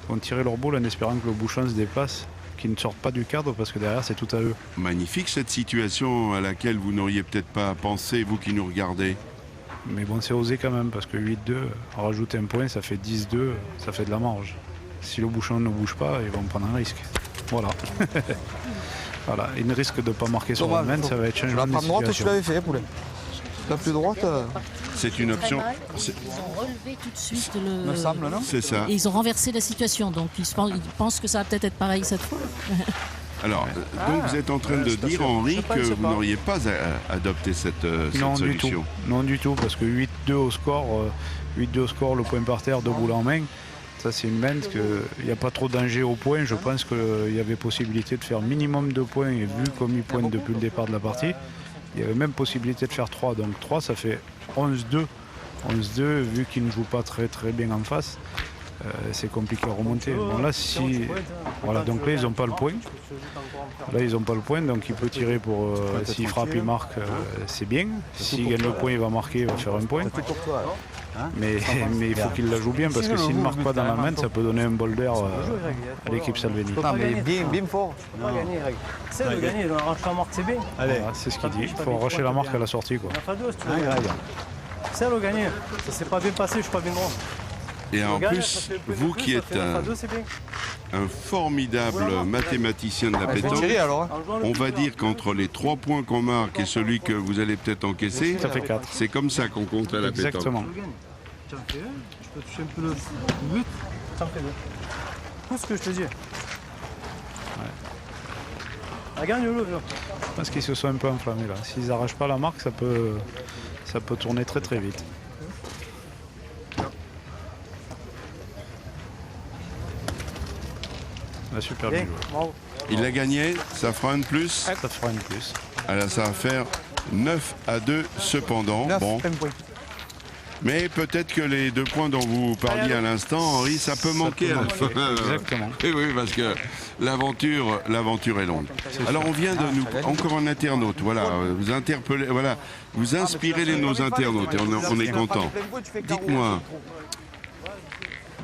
Ils vont tirer leur boule en espérant que le bouchon se déplace, qu'ils ne sortent pas du cadre, parce que derrière, c'est tout à eux. Magnifique cette situation à laquelle vous n'auriez peut-être pas pensé, vous qui nous regardez. Mais bon, c'est osé quand même, parce que 8-2, rajouter un point, ça fait 10-2, ça fait de la marge. Si le bouchon ne bouge pas, ils vont prendre un risque. Voilà. Voilà, ils risquent de ne pas marquer sur le main, ça va être changement de situation. La droite, tu l'avais fait, poulet. La plus droite. C'est une option. Ils ont relevé tout de suite le. Me semble, non? C'est ça. Et ils ont renversé la situation, donc ils pensent que ça va peut-être être pareil cette fois. Alors, donc vous êtes en train de dire, Henri, que vous n'auriez pas adopté cette solution? Non du tout, parce que 8-2 au score, le point par terre, 2 boules en main, ça c'est une main, parce qu'il n'y a pas trop de danger au point. Je pense qu'il y avait possibilité de faire minimum 2 points, et vu comme il pointe depuis le départ de la partie, il y avait même possibilité de faire 3. Donc 3, ça fait 11-2. 11-2, vu qu'il ne joue pas très très bien en face, c'est compliqué à remonter. Bon, là, voilà, donc là, ils n'ont pas le point. Là, ils n'ont pas le point, donc il peut tirer pour... s'il frappe, il marque, c'est bien. S'il gagne le point, il va marquer, il va faire un point. Mais il faut qu'il la joue bien, parce que s'il ne marque pas dans la main, ça peut donner un bol d'air à l'équipe Salvini. Non, mais bien fort. Tu peux pas gagner, Greg. C'est de gagner, il arrache la marque, c'est bien. Voilà, c'est ce qu'il dit. Il faut arracher la marque à la sortie, quoi. On a fait 2 si tu veux gagner. C'est le gagner. Ça s'est pas bien passé, je suis pas bien droit. Et en plus, vous qui êtes un formidable mathématicien de la pétanque. Thierry, alors, hein. On va dire qu'entre les 3 points qu'on marque et celui que vous allez peut-être encaisser, Ça fait 4. c'est comme ça qu'on compte à la pétanque. Exactement. Tu en fais un, je peux toucher un peu le but, tu en fais 2. Tout ce que je te dis. Ah, gagne-le, là. Je pense qu'ils se sont un peu enflammés là. S'ils n'arrachent pas la marque, ça peut tourner très très vite. Ah, super bien Bien, joué. bravo. Il a gagné, ça fera un de plus. Ça fera une plus. Alors ça va faire 9-2 cependant. 9, Bon. un point. Mais peut-être que les 2 points dont vous parliez à l'instant, Henri, ça peut manquer à la fin. Exactement. Et oui, parce que l'aventure est longue. Alors on vient de nous, encore un internaute, voilà, vous interpellez, voilà, vous inspirez nos internautes et on est content. Dites-moi,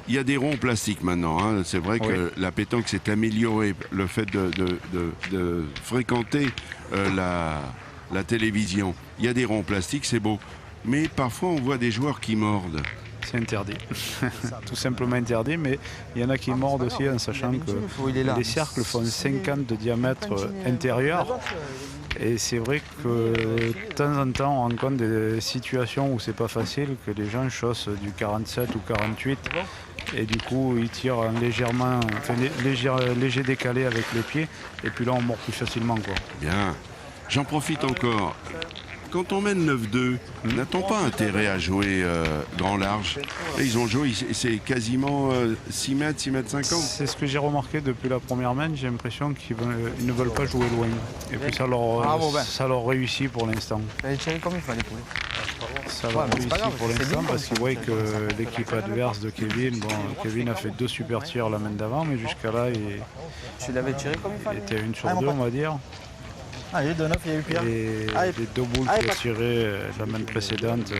il y a des ronds en plastique maintenant, hein. C'est vrai que la pétanque s'est améliorée, le fait de fréquenter la télévision. Il y a des ronds en plastique, c'est beau. Mais parfois, on voit des joueurs qui mordent. C'est interdit. Tout simplement interdit, mais il y en a qui mordent aussi en sachant que les cercles font 50 de diamètre intérieur. Et c'est vrai que de temps en temps, on rencontre des situations où c'est pas facile, que les gens chaussent du 47 ou 48. Et du coup, ils tirent légèrement, enfin, léger décalé avec les pieds. Et puis là, on mord plus facilement, quoi. Bien. J'en profite encore. Quand on mène 9-2, n'a-t-on pas intérêt à jouer grand large? Et ils ont joué, c'est quasiment 6 mètres, 6 mètres 50. C'est ce que j'ai remarqué depuis la première main. J'ai l'impression qu'ils ne veulent pas jouer loin. Et puis ça leur réussit pour l'instant. Thierry, combien il faut aller pouler? Ça leur réussit pour l'instant parce qu'ils voient que l'équipe adverse de Kevin, Kevin a fait 2 super tirs la main d'avant, mais jusqu'à là, Tu l'avais tiré comme il il fallait? était 1 sur 2, on va dire. Allez, de 9, il y a eu pire. Et les 2 boules qu'il a tirées la main précédente,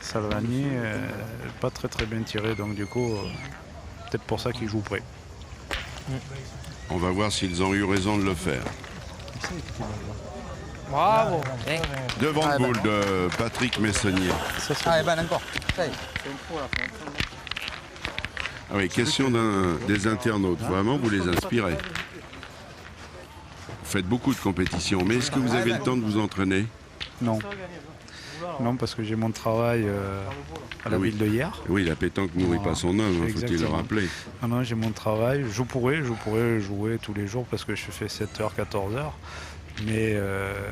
Salvani, pas très bien tiré, donc du coup, peut-être pour ça qu'il joue près. On va voir s'ils ont eu raison de le faire. Bravo. Bien. Devant le boule de Patrick Messonnier. Ah, et ben encore. Ça y est. Ah oui, question des internautes. Vraiment, vous les inspirez. Vous faites beaucoup de compétitions, mais est-ce que vous avez le temps de vous entraîner? Non. Non, parce que j'ai mon travail à la ville de hier. Oui, la pétanque ne nourrit pas son homme, faut-il le rappeler. Non, j'ai mon travail. Je pourrais jouer tous les jours parce que je fais 7h, 14h. Mais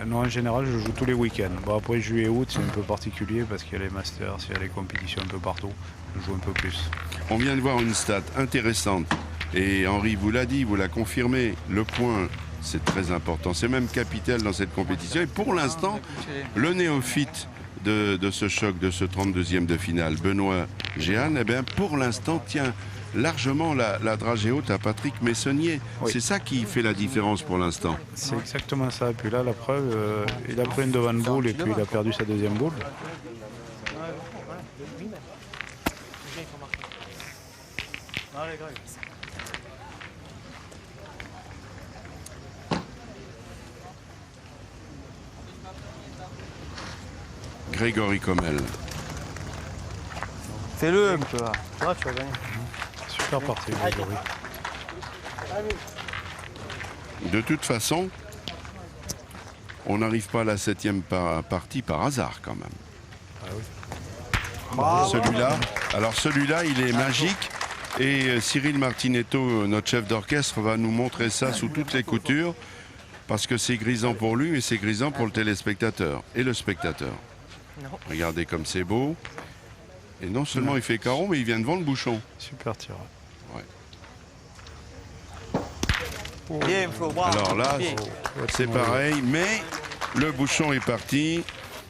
non, en général, je joue tous les week-ends. Bon, après, juillet-août, c'est un peu particulier parce qu'il y a les masters, il y a les compétitions un peu partout. Je joue un peu plus. On vient de voir une stat intéressante. Et Henri vous l'a dit, vous l'a confirmé. Le point, c'est très important. C'est même capital dans cette compétition. Et pour l'instant, le néophyte de ce choc, de ce 32e de finale, Benoît Jehan, eh bien, pour l'instant, tient largement la dragée haute à Patrick Messonnier. Oui. C'est ça qui fait la différence pour l'instant. C'est exactement ça. Et puis là, la preuve, il a pris une devant boule et puis il a perdu sa deuxième boule. Grégory Commel. Fais-le un peu là. Ah, tu vas gagner. Super partie, Grégory. De toute façon, on n'arrive pas à la 7e partie par hasard quand même. Ah oui. Celui-là, alors celui-là, il est magique. Et Cyril Martinetto, notre chef d'orchestre, va nous montrer ça sous toutes les coutures. Parce que c'est grisant pour lui, mais c'est grisant pour le téléspectateur et le spectateur. Non. Regardez comme c'est beau. Et non seulement il fait carreau, mais il vient devant le bouchon. Super tir. Ouais. Bien, Flo, bravo. Alors là, c'est pareil, mais le bouchon est parti.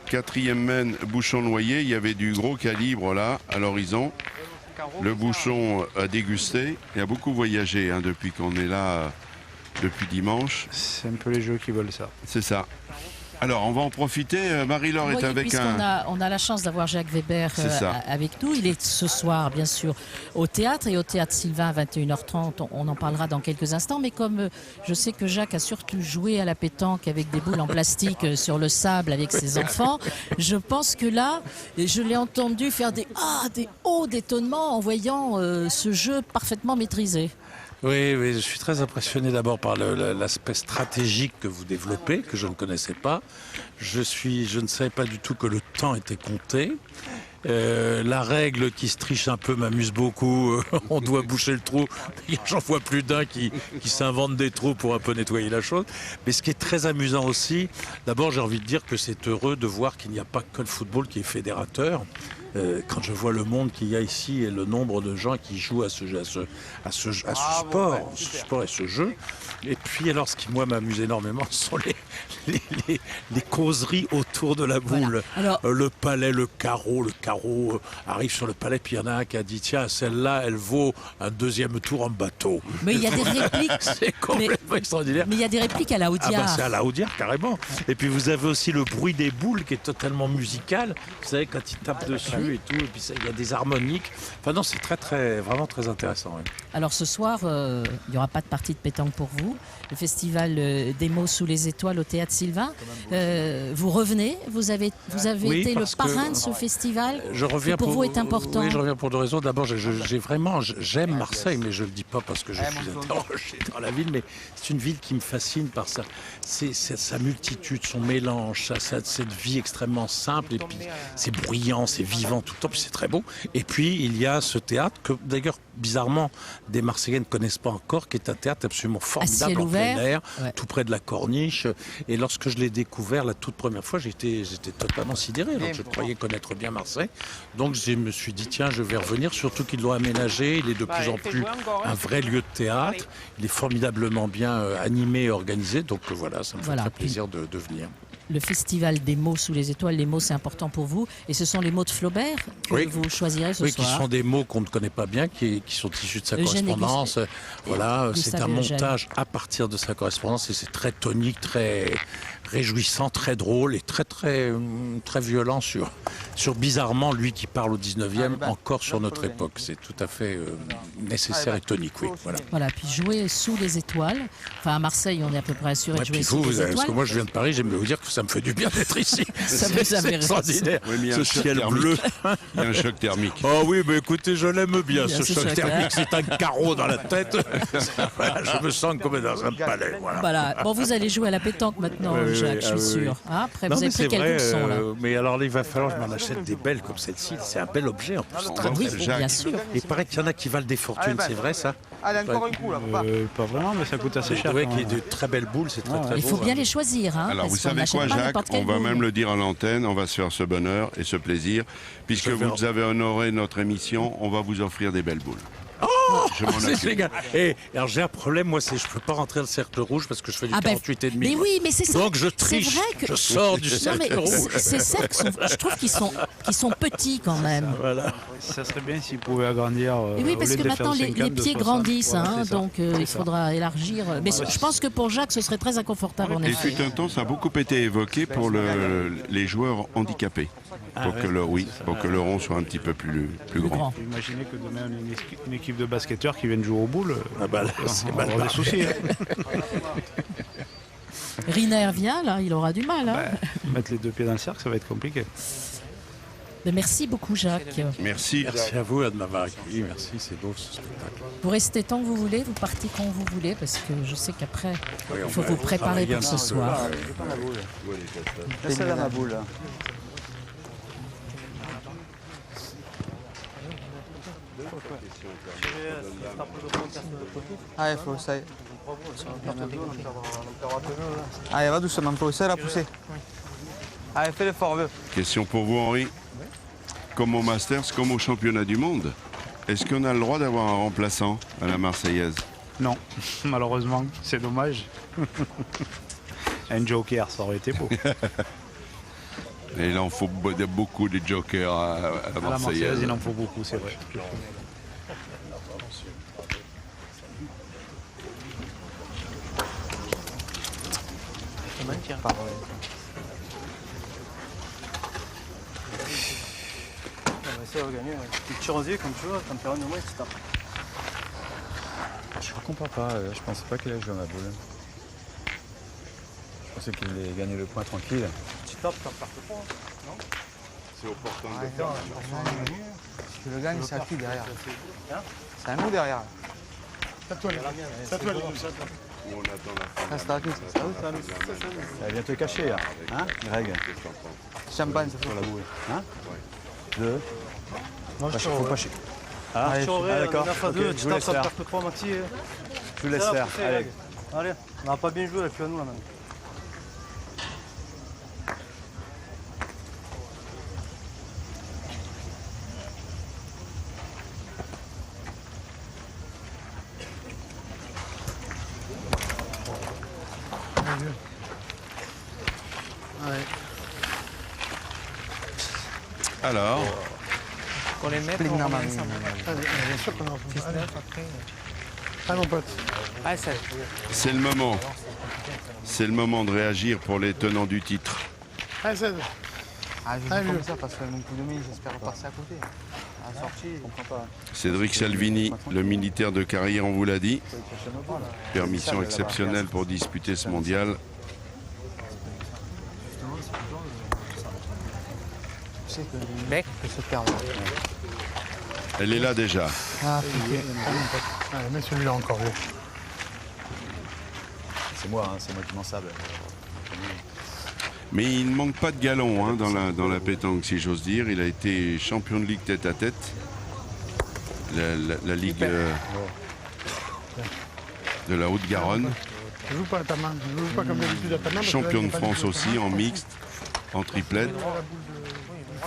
4e main, bouchon noyé. Il y avait du gros calibre là, à l'horizon. Le bouchon a dégusté. Il a beaucoup voyagé hein, depuis qu'on est là, depuis dimanche. C'est un peu les jeux qui veulent ça. C'est ça. Alors, on va en profiter. Marie-Laure est avec on a la chance d'avoir Jacques Weber avec nous. Il est ce soir, bien sûr, au théâtre et au théâtre Sylvain à 21h30. On en parlera dans quelques instants. Mais comme je sais que Jacques a surtout joué à la pétanque avec des boules en plastique sur le sable avec ses enfants, je pense que là, je l'ai entendu faire des hauts d'étonnement en voyant ce jeu parfaitement maîtrisé. Oui, oui, je suis très impressionné d'abord par l'aspect stratégique que vous développez, que je ne connaissais pas. Je ne savais pas du tout que le temps était compté. La règle qui se triche un peu m'amuse beaucoup. On doit boucher le trou. J'en vois plus d'un qui s'invente des trous pour un peu nettoyer la chose. Mais ce qui est très amusant aussi, d'abord j'ai envie de dire que c'est heureux de voir qu'il n'y a pas que le football qui est fédérateur. Quand je vois le monde qu'il y a ici et le nombre de gens qui jouent à ce sport et ce jeu. Et puis alors ce qui moi m'amuse énormément ce sont les causeries autour de la boule. Voilà. Alors, Le palais, le carreau arrive sur le palais, puis il y en a un qui a dit tiens, celle-là elle vaut un deuxième tour en bateau. Mais il y a des répliques. C'est complètement extraordinaire. Mais il y a des répliques à la Audiard. Ah bah c'est à la Audiard carrément. Et puis vous avez aussi le bruit des boules qui est totalement musical. Vous savez quand ils tapent dessus et tout, et puis il y a des harmoniques. Enfin non, c'est vraiment très intéressant. Ouais. Alors ce soir, il n'y aura pas de partie de pétanque pour vous. Le festival des mots sous les étoiles au Théâtre Sylvain. Vous revenez, vous avez Oui, été le parce parrain que de ce festival. Je reviens qui pour vous est important. Oui, je reviens pour deux raisons. D'abord, j'aime Marseille, mais je ne le dis pas parce que je suis interrogé dans la ville, mais c'est une ville qui me fascine par sa multitude, son mélange, cette vie extrêmement simple, et puis c'est bruyant, c'est vivant tout le temps, puis c'est très beau. Et puis, il y a ce théâtre que, d'ailleurs, bizarrement, des Marseillais ne connaissent pas encore, qui est un théâtre absolument formidable en plein air, tout près de la Corniche. Et lorsque je l'ai découvert la toute première fois, j'étais totalement sidéré. Alors je croyais connaître bien Marseille. Donc je me suis dit, tiens, je vais revenir, surtout qu'ils l'ont aménagé. Il est de plus en plus un vrai lieu de théâtre. Il est formidablement bien animé et organisé. Donc voilà, ça me fait très plaisir de venir. Le festival des mots sous les étoiles, les mots c'est important pour vous. Et ce sont les mots de Flaubert que vous choisirez ce soir. Oui, qui sont des mots qu'on ne connaît pas bien, qui sont issus de sa correspondance. Voilà, c'est un montage à partir de sa correspondance et c'est très tonique, très réjouissant, très drôle et très violent sur bizarrement lui qui parle au 19e, encore sur notre époque. C'est tout à fait nécessaire et tonique, oui. Voilà, puis jouer sous les étoiles. Enfin, à Marseille, on est à peu près assuré de jouer sous les étoiles. Parce que moi, je viens de Paris, j'aime vous dire que ça me fait du bien d'être ici. C'est extraordinaire. Oui, ce ciel bleu. Il y a un choc thermique. Oh oui, mais écoutez, je l'aime bien, ce choc thermique. C'est un carreau dans la tête. Voilà, je me sens comme dans un palais. Voilà. Bon, vous allez jouer à la pétanque maintenant, Jacques, je suis sûr. Après, vous avez pris quelle leçon, là. Mais alors, il va falloir que je m'en achète des belles comme celle-ci. C'est un bel objet en plus. Oui, bien sûr. Il paraît qu'il y en a qui valent des fortunes, c'est vrai ça? Allez, encore un coup là, papa. Pas vraiment, mais ça coûte assez cher. Oui, qu'il y ait de très belles boules, c'est très beau. Il faut bien les choisir. Hein, alors, vous savez quoi, Jacques? On va même le dire à l'antenne, on va se faire ce bonheur et ce plaisir. Puisque vous avez honoré notre émission, on va vous offrir des belles boules. Oh, c'est génial. Et alors j'ai un problème, moi, c'est je peux pas rentrer dans le cercle rouge parce que je fais du 48,5. Mais oui, mais c'est ça. Donc je triche. Je sors du cercle rouge. Ces cercles, je trouve qu'ils sont petits quand même. Voilà. Ça serait bien s'ils pouvaient agrandir. Et oui, parce que maintenant les pieds grandissent, hein, donc il faudra élargir. Mais je pense que pour Jacques, ce serait très inconfortable en effet. Et fut un temps, ça a beaucoup été évoqué pour les joueurs handicapés. Pour que le rond soit un petit peu plus grand. Imaginez que demain on a une équipe de basketteurs qui viennent jouer aux boules. Ah bah là, c'est mal des soucis. Riner vient là, il aura du mal. Hein. Mettre les deux pieds dans le cercle, ça va être compliqué. Mais merci beaucoup, Jacques. Merci. Merci à vous de m'avoir accueilli. Merci, c'est beau ce spectacle. Vous restez tant que vous voulez, vous partez quand vous voulez, parce que je sais qu'après, il faut vous préparer pour ce soir. Laissez là ma boule. Ah, il faut ça. Allez, va doucement, faut ça la pousser. Allez, fais l'effort, vieux. Question pour vous, Henri. Comme au Masters, comme au championnat du monde, est-ce qu'on a le droit d'avoir un remplaçant à la Marseillaise? Non, malheureusement, c'est dommage. Un joker, ça aurait été beau. Et là, il faut beaucoup de jokers à la Marseillaise. Il en faut beaucoup, c'est vrai. On va essayer de gagner. Tu tires aux yeux comme tu veux, comme tu as un moins, tu tapes. Je comprends pas, je pensais pas qu'il allait jouer à ma boule. Je pensais qu'il allait gagner le point tranquille. Tu tapes, tu perds le point, non? C'est opportun de faire. Si tu le gagnes, c'est à qui derrière? C'est à nous derrière. Elle vient te cacher, là. Hein, Greg? Champagne, ça fait. Sur la bouée. Hein? 2. Moi, je Faut pas chier. Ah, d'accord. Ok, je vous laisse Ça faire. perd que 3 Maxi. Je vous laisse faire. Allez. Allez, on n'a pas bien joué, là, tu à nous, là, maintenant. Alors, Pour les mettre, Pling on normal. commence à- Bien sûr qu'on a 19 après. Ah mon pote. Ah, ça. c'est le moment. C'est le moment de réagir pour les tenants du titre. Ah ça. Ah, je Ah, joue comme mieux. ça parce que mon coup de main, j'espère passer à côté. À la sortie, je comprends pas. Cédric Salvini, le militaire de carrière, on vous l'a dit. Permission exceptionnelle pour disputer ce mondial. Tu sais que Bec. peut se perdre. Elle est là déjà. Ah, putain. Ah, mais celui-là encore vieux. C'est moi, hein, c'est moi qui m'en sable. Mais il ne manque pas de galon hein, dans la pétanque, si j'ose dire. Il a été champion de ligue tête à tête. La ligue de la Haute-Garonne. Je joue pas à ta main. Je joue pas comme d'habitude à ta main. parce que là, Champion j'ai de pas France du tout. aussi, en mixte, en triplette.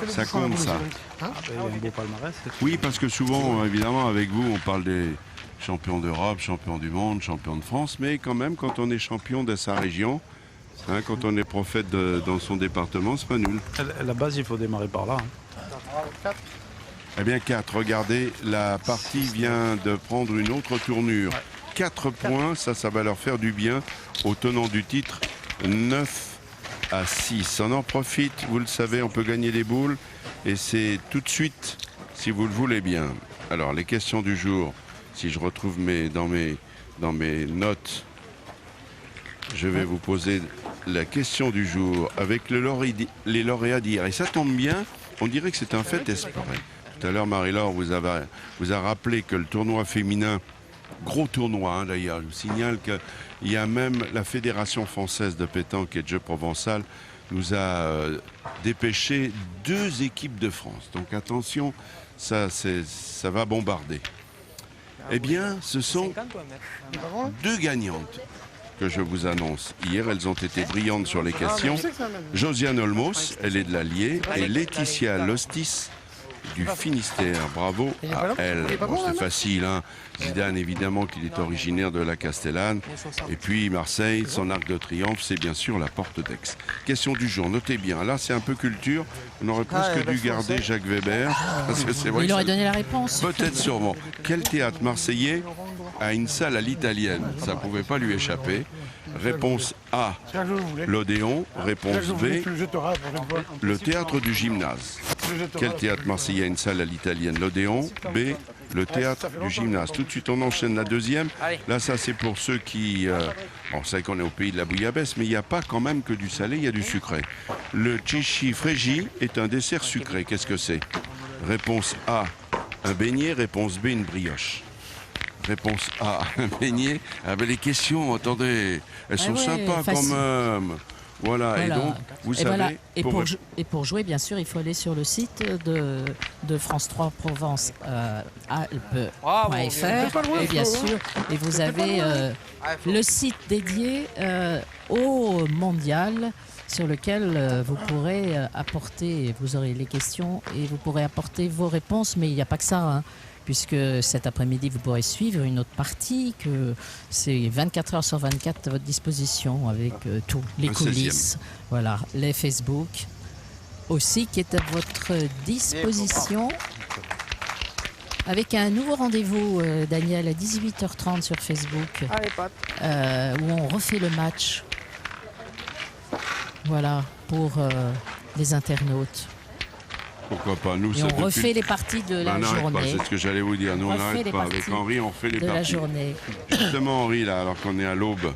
Ça compte ça. Il y a un beau palmarès. Oui, parce que souvent, évidemment, avec vous, on parle des champions d'Europe, champions du monde, champions de France. Mais quand même, quand on est champion de sa région, hein, quand on est prophète dans son département, c'est pas nul. À la base, il faut démarrer par là. Eh bien 4, regardez, la partie vient de prendre une autre tournure. 4 points, ça va leur faire du bien aux tenants du titre. 9-6. On en profite, vous le savez, on peut gagner des boules. Et c'est tout de suite, si vous le voulez bien. Alors, les questions du jour, si je retrouve dans mes notes, je vais vous poser la question du jour avec les lauréats d'hier. Et ça tombe bien, on dirait que c'est un fait espéré. Tout à l'heure, Marie-Laure vous a rappelé que le tournoi féminin, gros tournoi hein, d'ailleurs, je vous signale qu'il y a même la Fédération française de pétanque et de jeux provençal nous a dépêché 2 équipes de France. Donc attention, ça va bombarder. Eh bien, ce sont 2 gagnantes que je vous annonce. Hier, elles ont été brillantes sur les questions. Josiane Olmos, elle est de l'Allier, et Laetitia Lostis du Finistère. Bravo à elle. Bon, c'est facile, hein. Zidane, évidemment, qu'il est originaire de la Castellane. Et puis Marseille, son arc de triomphe, c'est bien sûr la Porte d'Aix. Question du jour, notez bien. Là, c'est un peu culture. On aurait presque dû garder Jacques Weber. Parce que c'est vrai Il aurait donné la réponse. Peut-être sûrement. Quel théâtre marseillais a une salle à l'italienne? Ça ne pouvait pas lui échapper. Réponse A, l'Odéon. Réponse B, le théâtre du gymnase. Quel théâtre marseillais a une salle à l'italienne? L'Odéon. B, le théâtre du gymnase. Tout de suite, on enchaîne la deuxième. Là, ça, c'est pour ceux qui... Bon, c'est vrai qu'on est au pays de la bouillabaisse, mais il n'y a pas quand même que du salé, il y a du sucré. Le chichi frégi est un dessert sucré. Qu'est-ce que c'est? Réponse A, un beignet. Réponse B, une brioche. Réponse A, un beignet. Ah ben les questions, attendez, elles sont sympas facile. quand même. Voilà, et donc, vous savez... Voilà. Et pour jouer, bien sûr, il faut aller sur le site de France 3 Provence Alpes.fr. Et bien sûr, et vous avez le site dédié au mondial sur lequel vous pourrez apporter, vous aurez les questions et vous pourrez apporter vos réponses, mais il n'y a pas que ça, hein, puisque cet après-midi, vous pourrez suivre une autre partie, que c'est 24 heures sur 24 à votre disposition, avec tout, les coulisses, voilà, les Facebook aussi, qui est à votre disposition, avec un nouveau rendez-vous, Daniel, à 18h30 sur Facebook, où on refait le match. Voilà, pour les internautes. Pourquoi pas, nous, et ça on refait les parties de la journée. C'est ce que j'allais vous dire. Nous, on n'arrête pas. Avec Henri, on fait les parties. De la journée. Justement, Henri, là, alors qu'on est à l'aube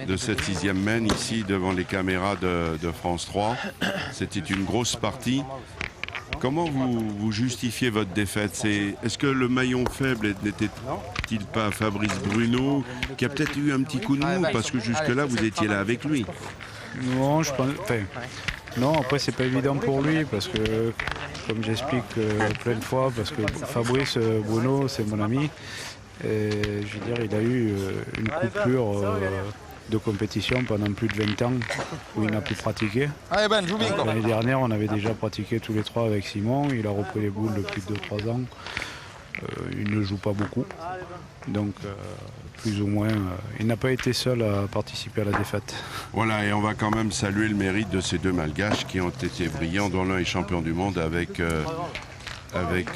de cette 6e main, ici, devant les caméras de France 3, c'était une grosse partie. Comment vous justifiez votre défaite? Est-ce que le maillon faible n'était-il pas Fabrice Bruno, qui a peut-être eu un petit coup de mou, parce que jusque-là, vous étiez là avec lui? Non, je pense. Non, après c'est pas évident pour lui parce que, comme j'explique plein de fois, parce que Fabrice Bruno c'est mon ami et je veux dire il a eu une coupure de compétition pendant plus de 20 ans où il n'a plus pratiqué. L'année dernière on avait déjà pratiqué tous les trois avec Simon, il a repris les boules depuis 2-3 ans. Il ne joue pas beaucoup, donc plus ou moins, il n'a pas été seul à participer à la défaite. Voilà, et on va quand même saluer le mérite de ces deux Malgaches qui ont été brillants, dont l'un est champion du monde avec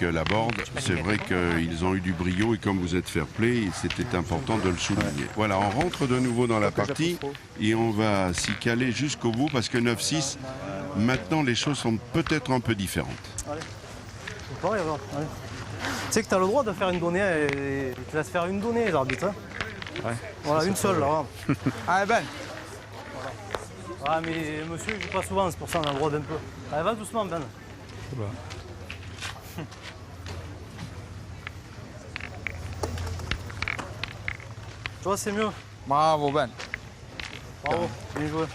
la board. C'est vrai qu'ils ont eu du brio et comme vous êtes fair-play, c'était important de le souligner. Voilà, on rentre de nouveau dans la partie et on va s'y caler jusqu'au bout parce que 9-6, maintenant les choses sont peut-être un peu différentes. Allez. Pareil, alors. Allez. Tu sais que tu as le droit de faire une donnée et tu laisses faire une donnée, l'arbitre. Hein. Ouais. Voilà, une seule, là. Allez, Ben. Ah, mais monsieur, il joue pas souvent, c'est pour ça qu'on a le droit d'un peu. Allez, va doucement, Ben. Tu vois, c'est mieux. Bravo, Ben. Bravo, bien joué.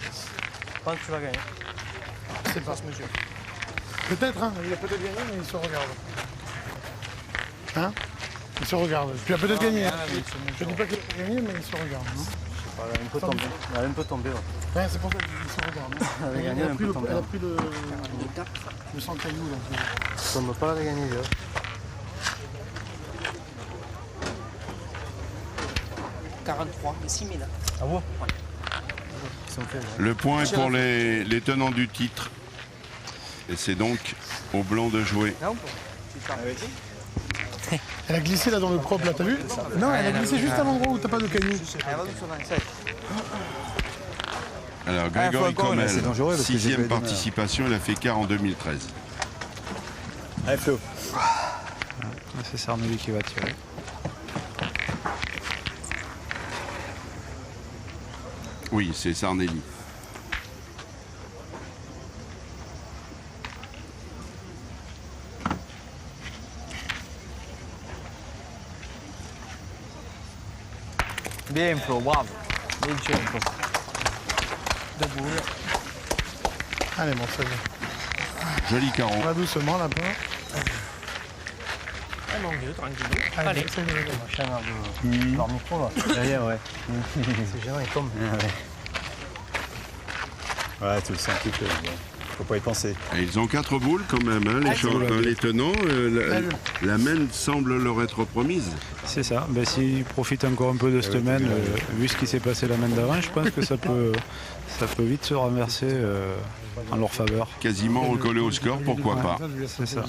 Je pense que tu vas gagner. C'est pas ce monsieur. Peut-être, hein, il a peut-être gagné, mais il se regarde. Hein? Il se regarde. Tu as peut-être gagné. Hein. Je ne dis pas qu'il a gagné, mais il se regarde. Hein. Elle a un peu tombé. Elle a un peu tombé. Ouais, c'est pour ça qu'il se regarde. Hein. Elle a gagné un peu tombé. Elle a pris le sang caillou. Ça ne va pas la gagner, là. « 43, mais 6 000. Ah bon? Ouais. Le point est pour les tenants du titre. Et c'est donc aux Blancs de jouer. Elle a glissé là dans le propre, là, t'as vu? Non, elle a glissé juste à l'endroit où t'as pas de caillou. Alors Grégory Commel, 6e participation, il a fait quart en 2013. Allez Flo. C'est Sarnelli qui va tirer. Oui, c'est Sarnelli. Bien Flo, bravo. Bien tiré Flo. Debout. Allez, bon, ça va. Joli caron. On va doucement là-bas. Ah mon Dieu, tranquille. Allez. Machin de leur micro là. Derrière, ouais. C'est gênant, il tombe. Ouais, tu le sens un petit peu. Faut pas y penser. Et ils ont 4 boules quand même, hein, les tenants. La main semble leur être promise. C'est ça. Ben, s'ils profitent encore un peu de cette semaine, vu ce qui s'est passé la main d'avant, je pense que ça peut vite se renverser en leur faveur. Quasiment recollé au score, pourquoi pas. C'est ça.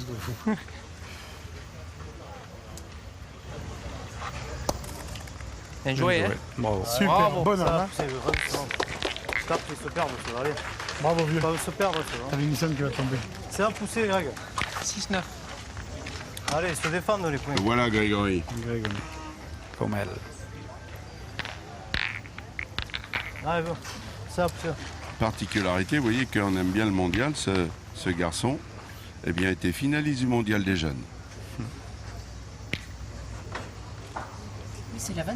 Bien joué, hein? Bravo. Super, Bravo, bonne ça, arme. c'est vraiment. Tape, il se perd, ça va aller. Bravo, vieux. Pas se perdre, ça va. T'as Vinicius qui va tomber. C'est à pousser, Greg. 6-9. Allez, ils se défendent les points. Voilà Grégory. Grégory Commel. Allez, va. C'est à pousser. Particularité, vous voyez qu'on aime bien le mondial, ce garçon, eh bien, était finaliste du mondial des jeunes. C'est la 26e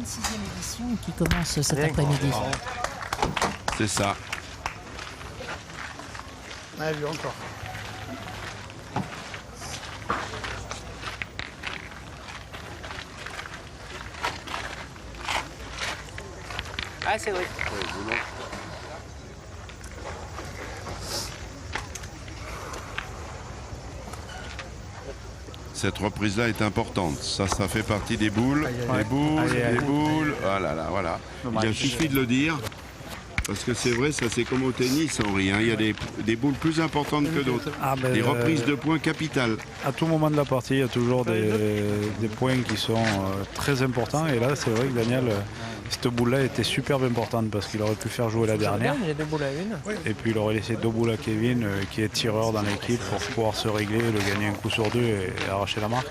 édition qui commence cet après-midi. C'est ça. Allez, vieux, encore. Ah, Cédric. Cette reprise-là est importante. Ça fait partie des boules. Les boules, les boules. Voilà, là, voilà. Il suffit de le dire. Parce que c'est vrai, ça c'est comme au tennis, Henri. Hein. Il y a des boules plus importantes que d'autres. Des reprises de points capitales. À tout moment de la partie, il y a toujours des points qui sont très importants. Et là, c'est vrai que Daniel, cette boule-là était superbe importante parce qu'il aurait pu faire jouer la dernière. Il y a 2 boules à une. Et puis il aurait laissé 2 boules à Kevin, qui est tireur dans l'équipe, pour pouvoir se régler, le gagner un coup sur 2 et arracher la marque.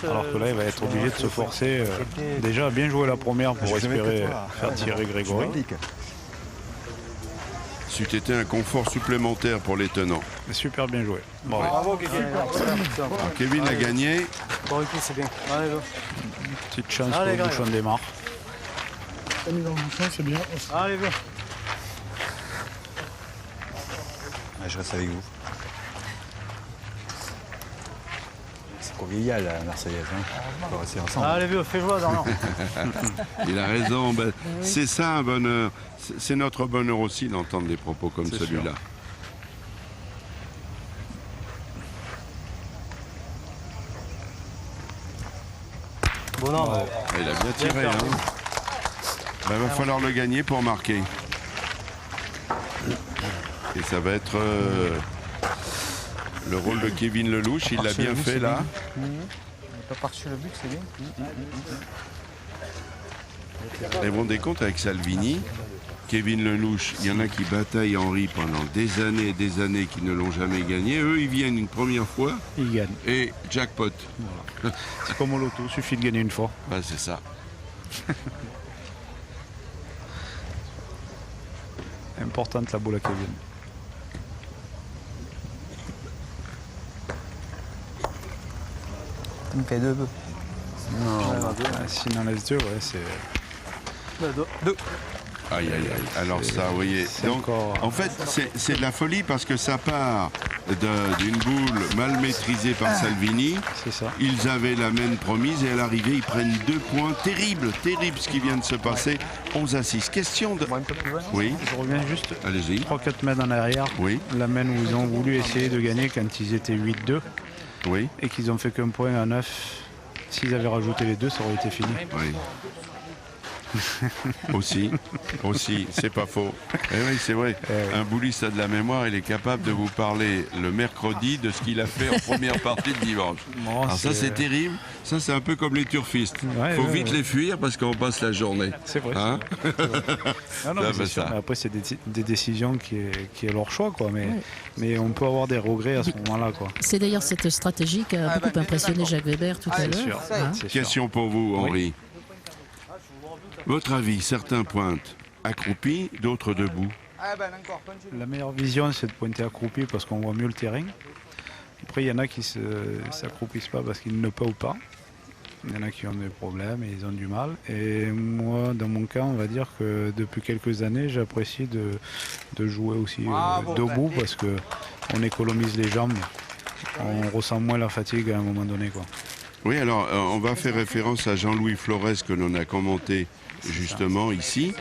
Alors que là, il va être obligé de se forcer. Déjà, à bien jouer la première pour espérer faire tirer Grégory. c'eût été un confort supplémentaire pour les tenants. Super bien joué. Bon, Bravo, Kevin. Alors, Kevin a gagné. Bon, écoute, c'est bien. Allez, go. petite chance Allez, pour le bouchon démarre. La mise en bouchon, c'est bien. Allez, go. Ouais, je reste avec vous. C'est convivial la Marseillaise. Hein. On va rester ensemble. Allez, vieux, fais jouer, Dorian. Il a raison. Ben, c'est ça un bonheur. C'est notre bonheur aussi d'entendre des propos comme celui-là. Bon, non, Il a bien tiré. Hein. Ben, va falloir le gagner pour marquer. Et ça va être le rôle de Kevin Lelouch. Il l'a bien fait là. Il n'est pas parti sur le but, c'est bien. Et vous vous rendez compte avec Salvini, Kevin Lelouch, il y en a qui bataillent Henri pendant des années et des années qui ne l'ont jamais gagné. Eux, ils viennent une première fois Il gagne. et jackpot. Voilà. C'est comme au loto, il suffit de gagner une fois. Ben, c'est ça. Importante la boule à Kevin. Il me fait 2 bœufs. S'il en laisse 2, ouais, c'est... Aïe, aïe, aïe. Alors ça, vous voyez. Donc, encore... en fait, c'est de la folie parce que ça part d'une boule mal maîtrisée par Salvini. C'est ça. Ils avaient la main promise et à l'arrivée, ils prennent 2 points. Terrible, terrible ce qui vient de se passer. 11-6. Question de... Oui, Je reviens juste allez-y. 3-4 mètres en arrière. Oui, La main où ils ont voulu essayer de gagner quand ils étaient 8-2 oui, et qu'ils ont fait qu'un point à 9. S'ils avaient rajouté les 2, ça aurait été fini. oui. aussi, c'est pas faux. Eh oui, c'est vrai. Un bouliste a de la mémoire, il est capable de vous parler le mercredi de ce qu'il a fait en première partie de dimanche. Bon, Alors ça, c'est terrible. Ça, c'est un peu comme les turfistes. Ouais, Faut ouais, vite ouais. les fuir parce qu'on passe la journée. C'est vrai. Hein Ah non, Ça, mais c'est bah, sûr. ça. Mais après, c'est des décisions qui est leur choix, quoi. Mais on peut avoir des regrets à ce moment-là, quoi. C'est d'ailleurs cette stratégie qui a beaucoup impressionné Jacques Weber tout à C'est sûr. l'heure. Hein. C'est sûr. Question pour vous, Henri. Votre avis, certains pointent accroupis, d'autres debout. La meilleure vision, c'est de pointer accroupi parce qu'on voit mieux le terrain. Après, il y en a qui ne s'accroupissent pas parce qu'ils ne peuvent pas. Il y en a qui ont des problèmes et ils ont du mal. Et moi, dans mon cas, on va dire que depuis quelques années, j'apprécie de jouer aussi debout parce qu'on économise les jambes. On ressent moins la fatigue à un moment donné, quoi. Oui, alors on va faire référence à Jean-Louis Flores que l'on a commenté justement ici.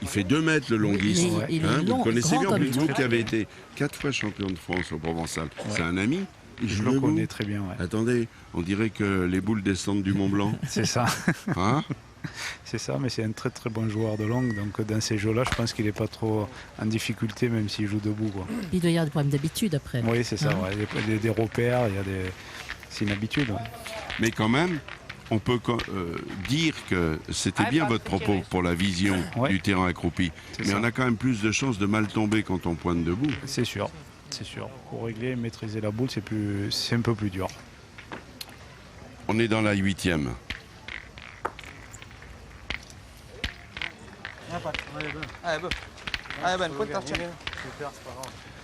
Il fait 2 mètres le longuiste. Il est Vous long, le connaissez grand bien, comme vous tout. qui avez été 4 fois champion de France au Provençal. C'est un ami. Il Je joue le debout. connais très bien, ouais. Attendez, on dirait que les boules descendent du Mont Blanc. C'est ça. Hein? C'est ça, mais c'est un très très bon joueur de longue. Donc dans ces jeux-là, je pense qu'il n'est pas trop en difficulté, même s'il joue debout, quoi. Il doit y avoir des problèmes d'habitude après. Oui, c'est ça. Hein. Ouais. Il y a des repères, c'est une habitude. Ouais. Mais quand même, on peut dire que c'était bien votre propos pour la vision du terrain accroupi. C'est Mais ça. on a quand même plus de chances de mal tomber quand on pointe debout. C'est sûr. C'est sûr. Pour régler et maîtriser la boule, c'est un peu plus dur. On est dans la 8e.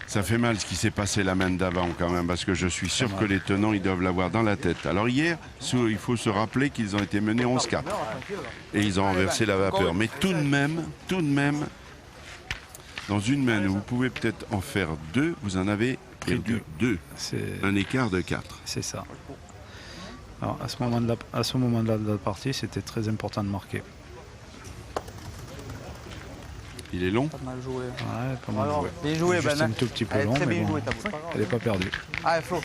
Ça fait mal ce qui s'est passé la main d'avant quand même, parce que je suis sûr que les tenants, ils doivent l'avoir dans la tête. Alors hier, il faut se rappeler qu'ils ont été menés 11-4. Et ils ont renversé la vapeur. Mais tout de même, dans une main où vous pouvez peut-être en faire 2, vous en avez perdu 2. Un écart de 4. C'est ça. Alors, à ce moment-là de la partie, c'était très important de marquer. Il est long. Pas mal joué. Ouais, pas mal joué. Bien joué, Juste Ben. un tout petit peu Allez, long, très mais bien bon, joué, ta boule. elle n'est pas perdue. Allez, Flo.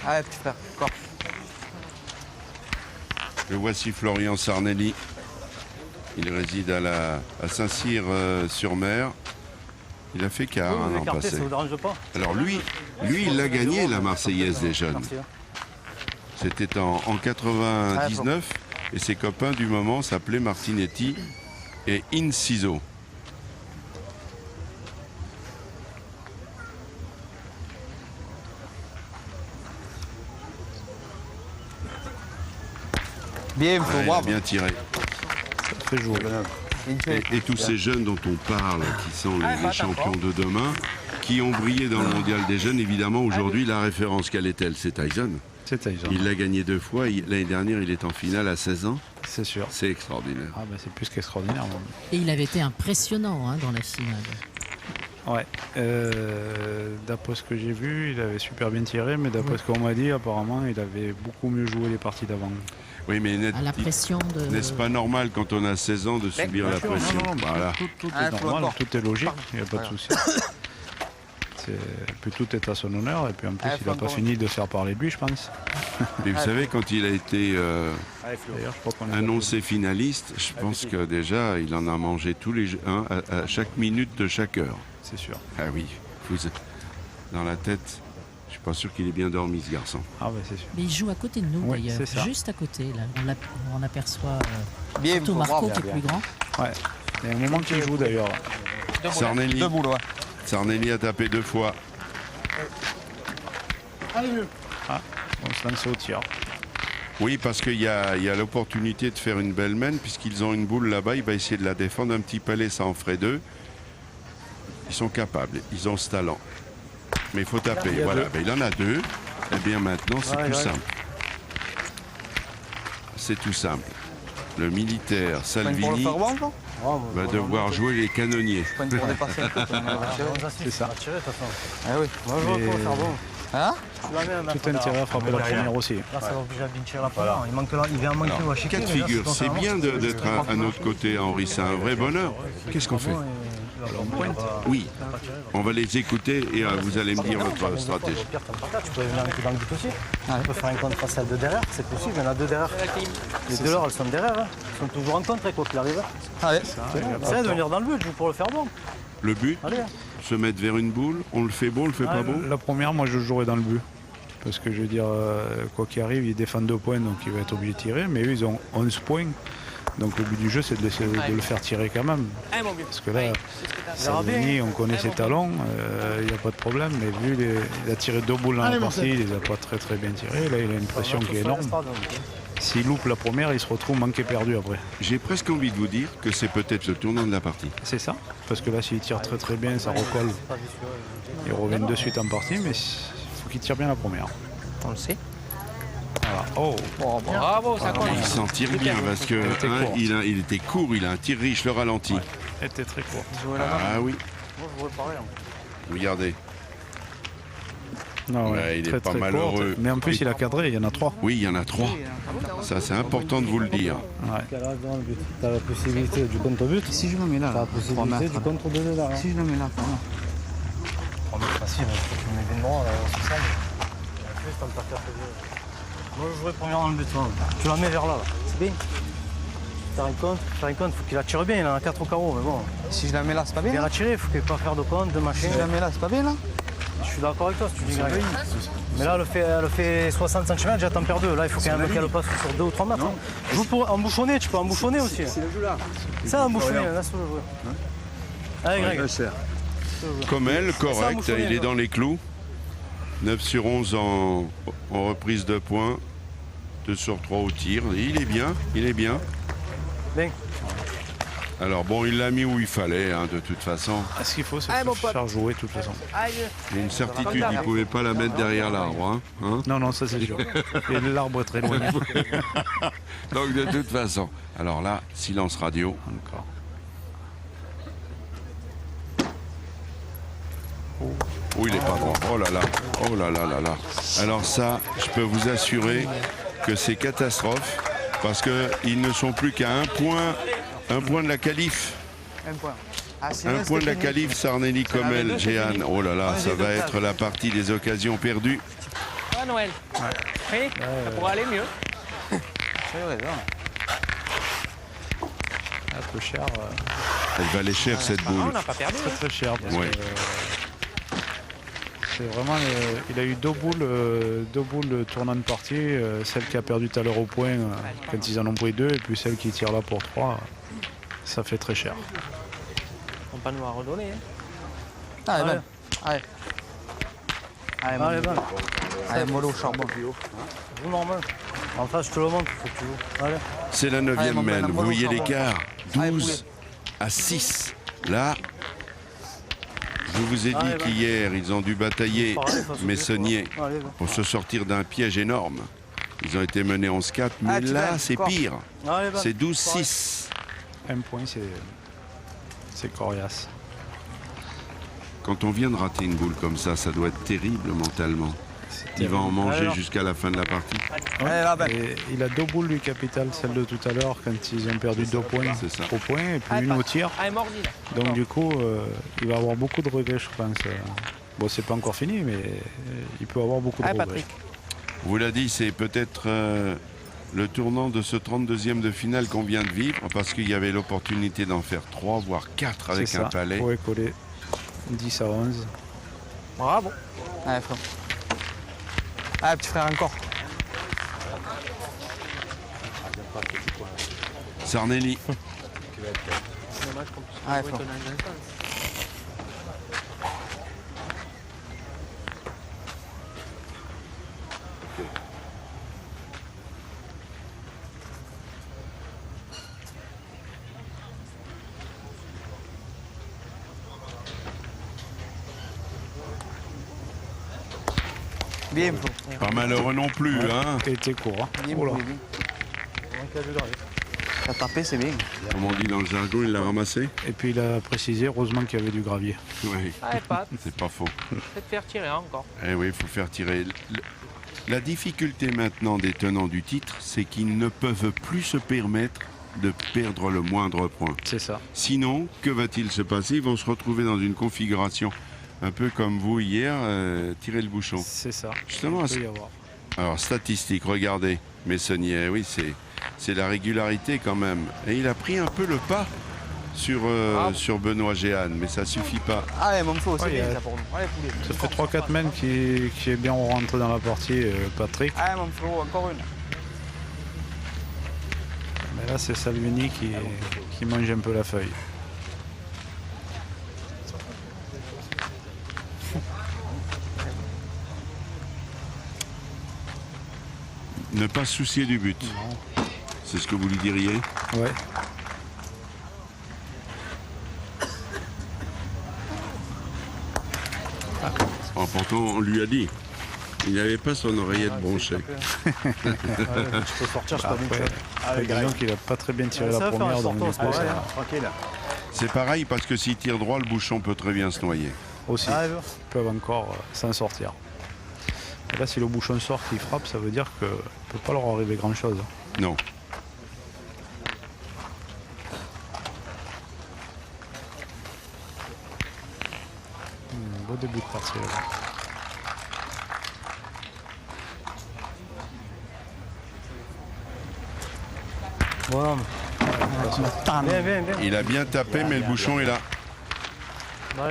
Allez, petit frère, encore. Le voici Florian Sarnelli. Il réside à Saint-Cyr-sur-Mer. Il a fait quart l'an passé. Ça vous dérange pas? Alors lui, il l'a gagné, la Marseillaise des jeunes. Merci. C'était en 99 et ses copains du moment s'appelaient Martinetti et Inciso. Bien, Flo, Il a bravo. bien tiré. Très joué. Et tous ces jeunes dont on parle, qui sont les champions de demain, qui ont brillé dans le mondial des jeunes, évidemment, aujourd'hui, la référence, quelle est-elle? C'est Tyson. C'est Tyson. Il l'a gagné 2 fois. L'année dernière, il est en finale à 16 ans. C'est sûr. C'est extraordinaire. Ah bah c'est plus qu'extraordinaire. Et il avait été impressionnant dans la finale. Ouais. D'après ce que j'ai vu, il avait super bien tiré, mais d'après ce qu'on m'a dit, apparemment, il avait beaucoup mieux joué les parties d'avant. Oui, mais la pression de... n'est-ce pas normal quand on a 16 ans de subir la pression? Voilà. Tout est normal, tout est logique, il n'y a pas de souci. Puis tout est à son honneur, et puis en plus, il n'a pas fini de faire parler de lui, je pense. Mais vous savez, quand il a été annoncé finaliste, je pense que déjà, il en a mangé tous les à chaque minute de chaque heure. C'est sûr. Ah oui, dans la tête, je suis pas sûr qu'il ait bien dormi, ce garçon. Ah bah c'est sûr. Mais il joue à côté de nous, Oui, d'ailleurs, c'est ça. juste à côté. Là. On aperçoit Bien, surtout faut Marco voir, qui est bien. plus grand. Ouais. Il y a un moment qu'il joue d'ailleurs. Sarnelli. Deux boules, ouais. Sarnelli a tapé 2 fois. Ah, on se lance au tir. Oui, parce qu'il y a l'opportunité de faire une belle main, puisqu'ils ont une boule là-bas, il va essayer de la défendre. Un petit palais, ça en ferait 2. Ils sont capables, ils ont ce talent. Mais il faut taper, voilà. Ben, il en a 2. Et bien maintenant, c'est plus simple. C'est tout simple. Le militaire Salvini va devoir jouer les canonniers. C'est ça. Ah oui. Hein? Tout intérêt à frapper la première aussi. Là, ça va obliger à bien tirer la première. Il vient en manquer ou à chiquer. Cas de figure, c'est bien d'être à notre côté, Henri, c'est un vrai bonheur. Qu'est-ce qu'on fait? Oui, on va les écouter et vous allez me dire votre stratégie. Tu peux venir un peu dans le but aussi. Tu peux faire un contre à celle de derrière, c'est possible. Il y en a 2 derrière. Les 2 là, elles sont derrière. Hein. Ils sont toujours en contre, quoi qu'il arrive. Allez. C'est de venir dans le but, pour le faire bon. Le but, Allez. se mettre vers une boule, on le fait beau, on le fait pas beau. La première, moi je jouerai dans le but. Parce que je veux dire, quoi qu'il arrive, ils défendent 2 points, donc il va être obligé de tirer. Mais eux, ils ont 11 points. Donc le but du jeu, c'est de le faire tirer quand même. Parce que là, Salvini, on connaît ses talents, il n'y a pas de problème. Mais vu il a tiré 2 boules dans la partie, il les a pas très bien tirées. Là, il a une pression qui est énorme. S'il loupe la première, il se retrouve manqué perdu après. J'ai presque envie de vous dire que c'est peut-être le tournant de la partie. C'est ça. Parce que là, s'il tire très bien, ça recolle. Il revient de suite en partie, mais il faut qu'il tire bien la première. On le sait. Voilà. Oh, bravo, ça compte. Il s'en tire bien parce que il était court, il a un tir riche, le ralenti. Elle était très courte. Ah oui. Regardez. Non, ouais, il est pas très malheureux. Courte. Mais en plus, il a cadré, il y en a 3. Oui, il y en a 3. Ça, c'est important de vous le dire. Ouais. Tu as la possibilité du contre-but. Si je me mets là, tu as la possibilité du contre-2 là. Si je le mets là, facile, tu mets bien droit, c'est ça. Moi, je jouerais première dans le but. Tu la mets vers là. C'est bien. Faire un compte, il faut qu'il la tire bien. Il en a 4 au carreau, mais bon. Si je la mets là, c'est pas bien. Bien la tirer, il faut qu'il ne pas faire de compte, de machin. Si je la mets là, c'est pas bien là. Je suis d'accord avec toi si tu dis Greg. Mais là, elle fait 60 cm, déjà t'en perds 2. Là, il faut qu'il y ait un mec qui le passe sur 2 ou 3 mètres. Joue pour embouchonner, tu peux embouchonner aussi. Ça, embouchonner, laisse-le jouer. Allez, Greg. Comme elle, correct, il est dans les clous. 9 sur 11 en reprise de points. 2 sur 3 au tir. Il est bien, il est bien. Bien. Alors bon, il l'a mis où il fallait, de toute façon. Ce qu'il faut, c'est faire jouer de toute façon. J'ai une certitude, il ne pouvait pas la mettre derrière l'arbre. Non, ça c'est sûr. Et l'arbre est très loin. Donc de toute façon. Alors là, silence radio. Encore. Oh, il est pas droit. Oh là là. Oh là là là là. Alors ça, je peux vous assurer que c'est catastrophe parce qu'ils ne sont plus qu'à un point de la qualif. Un point. Un point de la qualif, Sarnelli, Commel, Jehan. Oh là là, ça va être la partie des occasions perdues. Ah, Noël. Oui, ça pourrait aller mieux. C'est vrai, Un peu cher. Elle valait cher cette boule. On n'a pas perdu. Très cher. Parce ouais. que, c'est vraiment, il a eu 2 boules tournant de partie. Celle qui a perdu tout à l'heure au point quand ils en ont pris 2 et puis celle qui tire là pour 3. Ça fait très cher. On va pas nous la redonner. Allez, Ben. Allez. Allez, Ben. Allez, mollo au charbon. Joue normal. En face, je te le montre, il faut que tu joues. Allez. C'est la 9e main. Vous voyez l'écart. à 6. Là, je vous ai dit qu'hier, ils ont dû batailler Messonnier pour se sortir d'un piège énorme. Ils ont été menés 11-4, mais là, c'est pire. C'est 12-6. Un point, c'est coriace. Quand on vient de rater une boule comme ça doit être terrible mentalement. Il va en manger jusqu'à la fin de la partie. Et il a 2 boules du capital, celle de tout à l'heure, quand ils ont perdu 2 points au point, et puis une au tir. Donc du coup, il va avoir beaucoup de regrets, je pense. Bon, c'est pas encore fini, mais il peut avoir beaucoup de regrets. On vous l'a dit, c'est peut-être le tournant de ce 32e de finale qu'on vient de vivre, parce qu'il y avait l'opportunité d'en faire 3, voire 4 avec un palais. Pour écoller 10 à 11. Bravo. Allez, frère. Allez, petit frère, encore. Sarnelli. Allez, frère. Bien, pas malheureux non plus, hein. T'es court, hein. T'as tapé, c'est bien. Comme on dit dans le jargon, il l'a ramassé. Et puis il a précisé, heureusement qu'il y avait du gravier. Oui, Allez, Pat. c'est pas faux. Peut-être faire tirer encore. Eh oui, il faut faire tirer. La difficulté maintenant des tenants du titre, c'est qu'ils ne peuvent plus se permettre de perdre le moindre point. C'est ça. Sinon, que va-t-il se passer? Ils vont se retrouver dans une configuration un peu comme vous hier, tirer le bouchon. C'est ça. Justement, il peut y avoir. Alors, statistique, regardez, Messonnier, oui, c'est la régularité quand même. Et il a pris un peu le pas sur Benoît Géane, mais ça suffit pas. Allez, mon faux, c'est bien ça pour nous. Allez, poulet. Ça fait 3-4 mènes qui est bien rentré dans la partie, Patrick. Allez, mon frérot, encore une. Mais là, c'est Salvini qui mange un peu la feuille. Ne pas se soucier du but. C'est ce que vous lui diriez? Ouais. Pourtant, on lui a dit. Il n'avait pas son oreillette bronchée. Je peux sortir, je pas Disons qu'il n'a pas très bien tiré la première. Donc c'est pareil parce que s'il tire droit, le bouchon peut très bien se noyer. Aussi, ils peuvent encore s'en sortir. Et là, si le bouchon sort, qu'il frappe, ça veut dire qu'il ne peut pas leur arriver grand-chose. Non. Beau début de partie. Voilà. Il a bien tapé, mais le bouchon est là.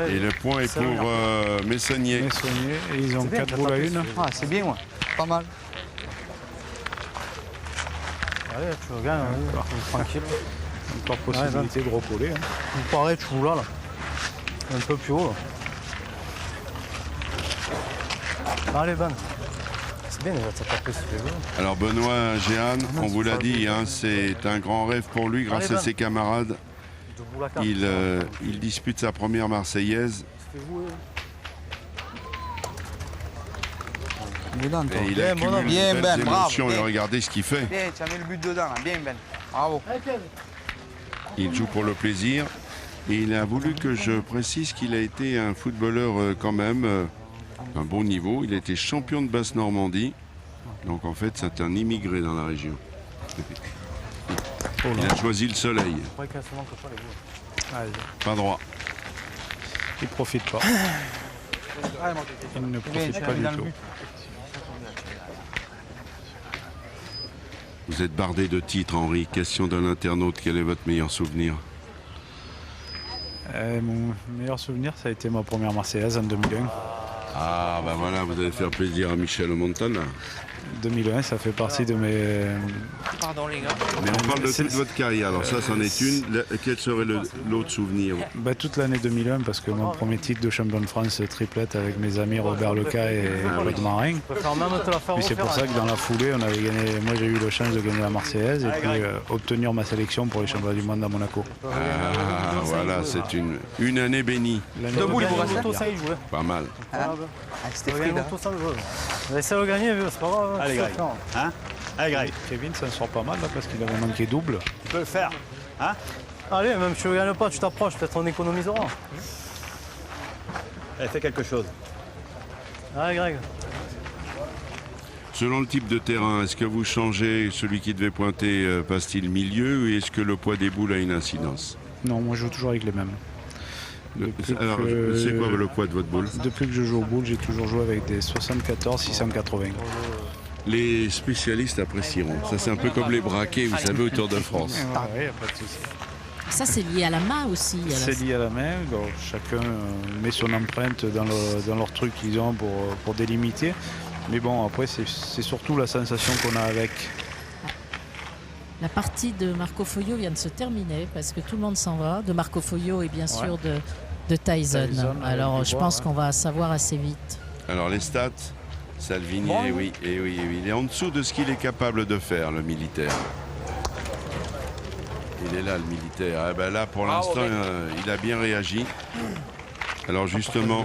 Et le point est pour Messonnier. Et ils ont 4 boules à 1. Ah, c'est bien, ouais. Pas mal. Allez, tu regardes, tranquille. Encore possibilité de recoller. Pareil, tu joues là. Un peu plus haut. Là. Allez, Van. C'est bien, ça t'a pris. Alors Benoît Géane, on vous l'a dit, hein, c'est un grand rêve pour lui grâce à ses camarades. Il dispute sa première Marseillaise. Et il a bien, Ben, bravo. Et regardez ce qu'il fait. Bien, tu as mis le but dedans, hein. Bien, Ben. Bravo. Il joue pour le plaisir. Et il a voulu que je précise qu'il a été un footballeur quand même, un bon niveau. Il a été champion de Basse-Normandie. Donc en fait, c'est un immigré dans la région. Il a choisi le soleil. Pas droit. Il profite pas. Il ne profite pas du tout. Vous êtes bardé de titres, Henri. Question d'un internaute, quel est votre meilleur souvenir? Mon meilleur souvenir, ça a été ma première Marseillaise en 2001. Ah, ben voilà, vous allez faire plaisir à Michel Montana. 2001, ça fait partie de mes Pardon les gars. Mais on parle de toute votre carrière, alors ça, c'en est une. Quel serait l'autre souvenir? Toute l'année 2001, parce que mon premier titre de champion de France triplette avec mes amis Robert Leca et Claude Marin. Et c'est pour ça que dans la foulée, on avait gagné. Moi, j'ai eu la chance de gagner la Marseillaise et puis obtenir ma sélection pour les championnats du monde à Monaco. Ah, voilà, c'est une année bénie. Debout, il vous reste. Pas mal. C'était Frida. On va essayer de gagner, c'est pas grave. Allez, Greg. Hein? Allez, Greg. Kevin s'en sort pas mal là, parce qu'il avait manqué double. Tu peux le faire. Hein? Allez, même si tu ne gagnes pas, tu t'approches, peut-être on économisera. Allez, fais quelque chose. Allez, Greg. Selon le type de terrain, est-ce que vous changez, celui qui devait pointer passe-t-il milieu, ou est-ce que le poids des boules a une incidence? Non, moi je joue toujours avec les mêmes. Alors, c'est quoi le poids de votre boule? Depuis que je joue au boule, j'ai toujours joué avec des 74 680. Les spécialistes apprécieront. Ça, c'est un peu comme les braquets, vous savez, au Tour de France. Oui, y a pas de souci. Ça, c'est lié à la main aussi. C'est lié à la main. Donc, chacun met son empreinte dans leur truc qu'ils ont pour délimiter. Mais bon, après, c'est surtout la sensation qu'on a avec. La partie de Marco Foglio vient de se terminer parce que tout le monde s'en va. De Marco Foglio et bien sûr de Tyson. Alors, je pense qu'on va savoir assez vite. Alors, les stats, Salvini, oui, il est en dessous de ce qu'il est capable de faire, le militaire. Il est là, le militaire. Eh ben là, pour l'instant, il a bien réagi. Alors justement,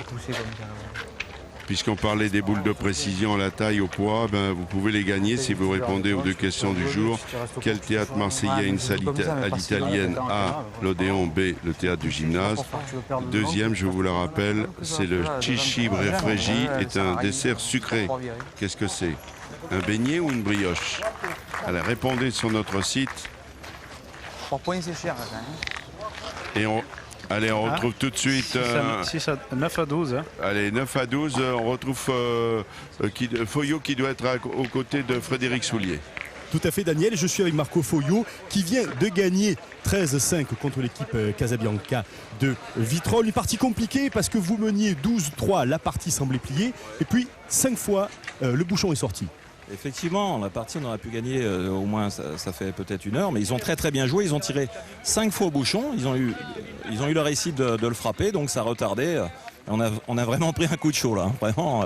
puisqu'on parlait des boules de précision à la taille, au poids, vous pouvez les gagner si vous répondez aux deux questions du jour. Quel théâtre marseillais a une salle à l'italienne? A, l'Odéon. B, le théâtre du Gymnase. Deuxième, je vous le rappelle, c'est le chichi frégi, est un dessert sucré. Qu'est-ce que c'est? Un beignet ou une brioche? Allez, répondez sur notre site. C'est cher. Et allez, on retrouve tout de suite... 9 à 12. Hein. Allez, 9 à 12, on retrouve Foglio qui doit être aux côtés de Frédéric Soulier. Tout à fait, Daniel. Je suis avec Marco Foglio qui vient de gagner 13-5 contre l'équipe Casabianca de Vitrolles. Une partie compliquée parce que vous meniez 12-3, la partie semblait plier. Et puis 5 fois, le bouchon est sorti. Effectivement, la partie, on aurait pu gagner au moins, ça fait peut-être 1 heure, mais ils ont très bien joué. Ils ont tiré 5 fois au bouchon. Ils ont eu la réussite de le frapper, donc ça a retardé. On a vraiment pris un coup de chaud là, vraiment.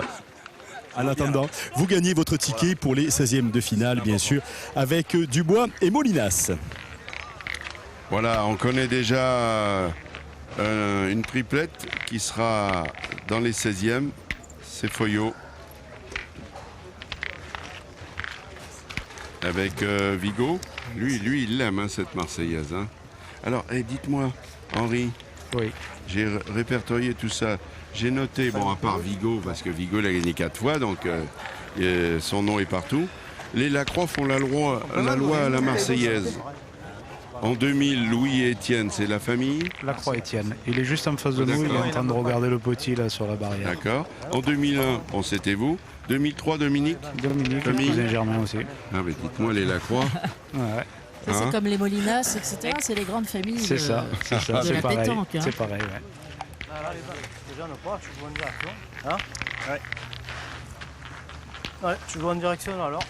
En attendant, vous gagnez votre ticket pour les 16e de finale, bien sûr, avec Dubois et Molinas. Voilà, on connaît déjà une triplette qui sera dans les 16e. C'est Foglio. Avec Vigo. Lui, il l'aime, hein, cette Marseillaise. Hein. Alors, dites-moi, Henri, j'ai répertorié tout ça. J'ai noté, bon, à part Vigo, parce que Vigo l'a gagné 4 fois, donc son nom est partout. Les Lacroix font la loi à la Marseillaise. En 2000, Louis et Étienne, c'est la famille? Lacroix-Étienne. Il est juste en face de nous, il est en train de regarder le petit là sur la barrière. D'accord. En 2001, bon, c'était vous. 2003, Dominique? Dominique, cousin Germain aussi. Ah, mais dites-moi, les Lacroix. C'est comme les Molinas, etc. C'est les grandes familles c'est ça, de la pareil. pétanque. Hein. C'est pareil, Déjà, ne pas, tu joues en direction. Hein? Ouais, tu joues en direction alors.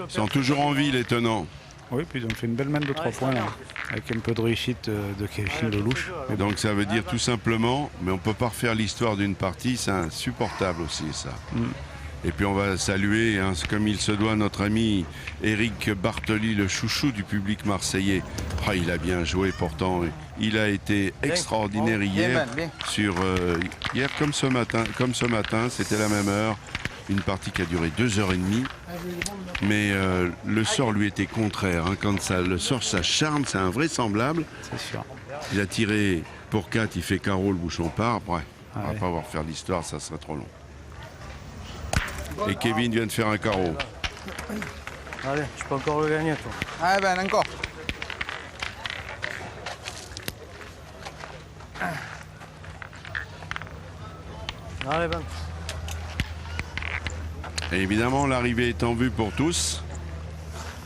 Ils sont toujours en vie, les tenants. Oui, puis ils ont fait une belle main de 3 points là, avec un peu de réussite de Kevin Lelouch. Et donc ça veut dire tout simplement, mais on ne peut pas refaire l'histoire d'une partie, c'est insupportable aussi ça. Et puis on va saluer, hein, comme il se doit, notre ami Éric Bartoli, le chouchou du public marseillais. Ah, il a bien joué pourtant, il a été extraordinaire hier, hier comme ce matin, c'était la même heure. Une partie qui a duré 2h30, mais le sort lui était contraire. Hein. Quand le sort s'acharne, c'est invraisemblable. C'est sûr. Il a tiré pour 4, il fait carreau, le bouchon part. Bref, on ne va pas voir faire l'histoire, ça serait trop long. Et Kevin vient de faire un carreau. Allez, tu peux encore le gagner, toi. Ah ben, encore. Allez, ben. Et évidemment, l'arrivée est en vue pour tous.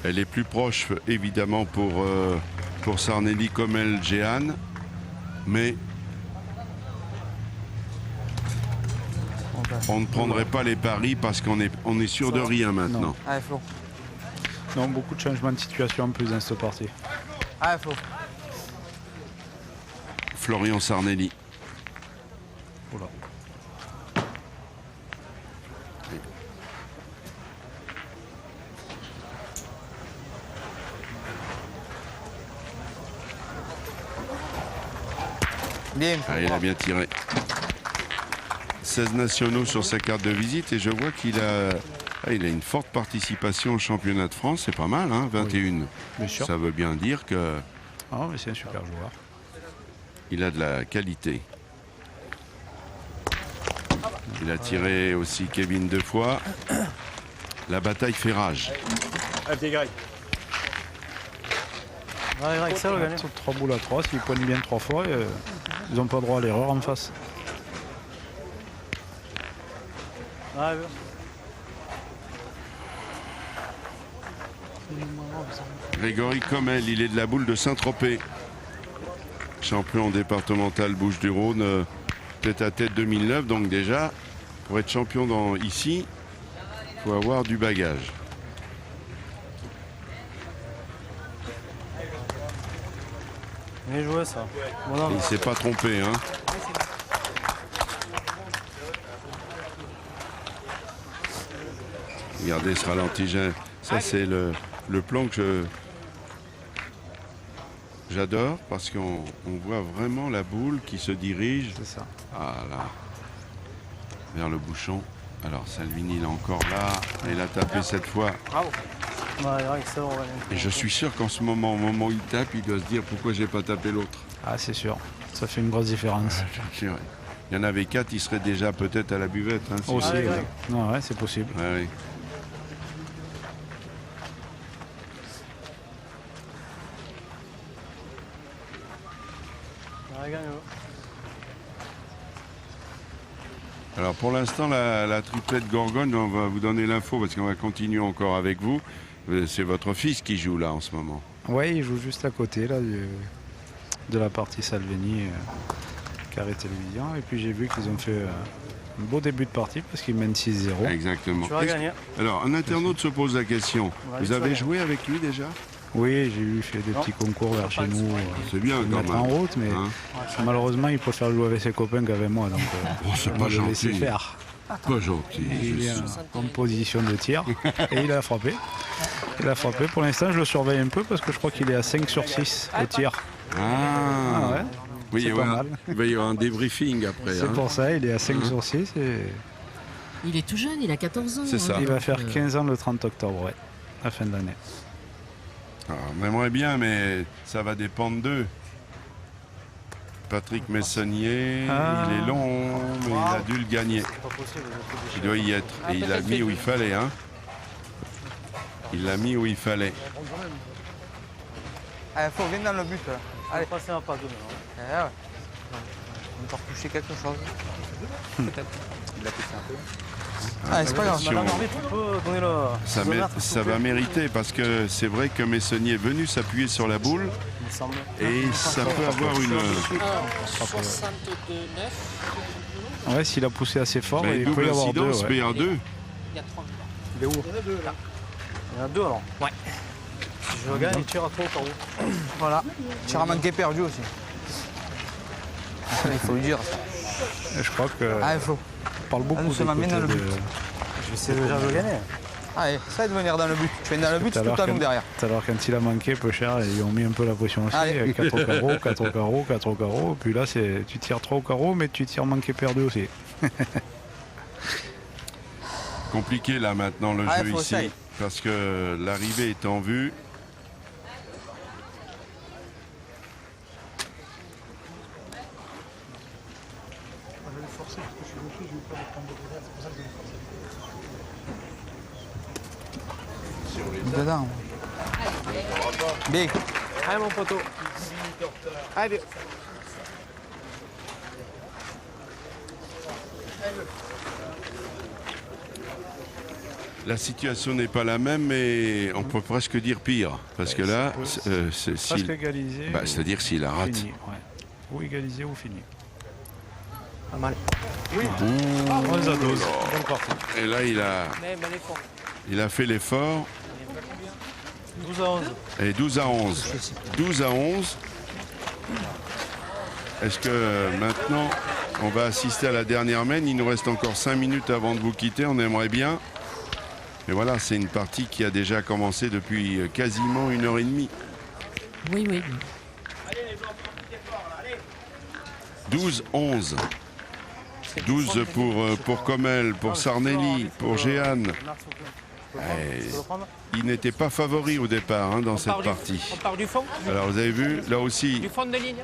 Elle est plus proche, évidemment, pour Sarnelli, Comel, Jehan. Mais on ne prendrait pas les paris parce qu'on est sûr de rien maintenant. Allez, Flo. Non, beaucoup de changements de situation en plus dans cette partie. Ah, il faut. Florian Sarnelli. Voilà. Bien. Ah, il a bien tiré. 16 nationaux sur sa carte de visite et je vois qu'il a, il a une forte participation au championnat de France. C'est pas mal, hein, 21. Bien sûr. Ça veut bien dire que Ah, mais c'est un super joueur. il a de la qualité. Il a tiré aussi Kevin 2 fois. La bataille fait rage. Allez, petit Greg. Ouais, Greg, ça le gagnant. 3 boules à 3, s'ils poignent bien 3 fois, ils n'ont pas droit à l'erreur en face. Ouais, Grégory Commel, il est de la boule de Saint-Tropez. Champion départemental Bouches-du-Rhône, tête à tête 2009. Donc déjà, pour être champion ici, il faut avoir du bagage. bien joué ça. Il ne s'est pas trompé, hein. Regardez ce ralenti. Ça, c'est le plan que j'adore parce qu'on voit vraiment la boule qui se dirige vers le bouchon. Alors Salvini, il est encore là. Il a tapé cette fois. Bravo. Ouais, Greg, ça, on va aller. Et je suis sûr qu'en ce moment, au moment où il tape, il doit se dire pourquoi j'ai pas tapé l'autre. Ah, c'est sûr. Ça fait une grosse différence. Il y en avait 4, il serait déjà peut-être à la buvette. Hein, si Aussi, je- ouais. Non, ouais, c'est possible. Ouais, oui. Ouais, gagne. Alors pour l'instant, la triplette Gorgone, on va vous donner l'info parce qu'on va continuer encore avec vous. C'est votre fils qui joue là en ce moment. Ouais, il joue juste à côté là, de la partie Salvini, carré télévision. Et puis j'ai vu qu'ils ont fait un beau début de partie parce qu'ils mènent 6-0. Exactement. Tu vas gagner. Alors un internaute se pose la question. Ouais, Vous tu vas avez gagner. joué avec lui déjà? Oui, j'ai eu fait des petits concours vers chez nous. C'est bien pour quand mettre même. en route, mais Hein? malheureusement, il préfère jouer avec ses copains qu'avec moi. Donc, Oh, c'est on pas va le laisser gentil. faire. Pas gentil. Il est en position de tir et il a frappé. Il a frappé. Pour l'instant, je le surveille un peu parce que je crois qu'il est à 5 sur 6 au tir. Ah, ouais. Oui, C'est il pas va- mal. il va y avoir un débriefing après. C'est hein. pour ça, il est à 5 Hein? sur 6 et Il est tout jeune, il a 14 ans. C'est ça. hein. il va faire Euh, 15 ans le 30 octobre, ouais, à la fin de l'année. Alors, on aimerait bien, mais ça va dépendre d'eux. Patrick Messonnier, Ah. il est long, mais il a dû le gagner. C'est pas possible. Il doit y être. Et il l'a mis où il fallait. Hein. Il l'a mis où il fallait. Allez, faut venir dans le but là. Allez, passer un pas deux maintenant. Eh ouais. On peut retoucher quelque chose. Peut-être. Il l'a poussé un peu. Ah, c'est pas grave. Attention. Madame Arbitre, on peut donner le. Ça, le mètre, s'il ça vous va plaît. mériter parce que c'est vrai que Messonnier est venu s'appuyer sur la boule Il me semble. et ça peut avoir une. 62,9. Ouais, s'il a poussé assez fort, Ben, il peut double y avoir deux. incidence, Ouais. BR2. Il y a 3. Il est où Il y en a deux alors. Ouais. Si je gagne, il tire à 3 au carreau. Voilà. Tir à manquer perdu aussi. Il faut le dire ça. Et je crois que Ah, il faut. on parle beaucoup Ah, nous des sommes côtés amenés dans le de... but. Je vais essayer déjà de gagner. Allez, ça va de venir dans le but. Tu viens dans le but, Tout à c'est tout l'heure, à nous quand- derrière. tout à l'heure, quand il a manqué, peu cher, ils ont mis un peu la pression aussi. Allez. 4 au carreau, 4 au carreau, 4 au carreau. Puis là, tu tires 3 au carreau, mais tu tires manqué perdu aussi. Compliqué là maintenant le Ah, jeu faut ici essayer. parce que l'arrivée est en vue. Dedans. Bien. Allez, mon poteau. Allez. La situation n'est pas la même, mais on peut presque dire pire. Parce que là, Presque égalisé. bah, c'est-à-dire s'il la rate. Fini, ouais. Ou égalisé ou fini. Pas mal. 11 à 12. Bonne partie. Et là, Mais elle est forte. il a fait l'effort. 12 à 11. Et 12 à 11. 12 à 11. Est-ce que maintenant, on va assister à la dernière main? Il nous reste encore 5 minutes avant de vous quitter. On aimerait bien. Et voilà, c'est une partie qui a déjà commencé depuis quasiment 1h30. Oui, oui. 12-11. 12 pour Comel, pour Sarnelli, pour Jeanne. Il n'était pas favori au départ hein, dans cette partie. On part du fond. Alors vous avez vu, là aussi, Du fond de ligne.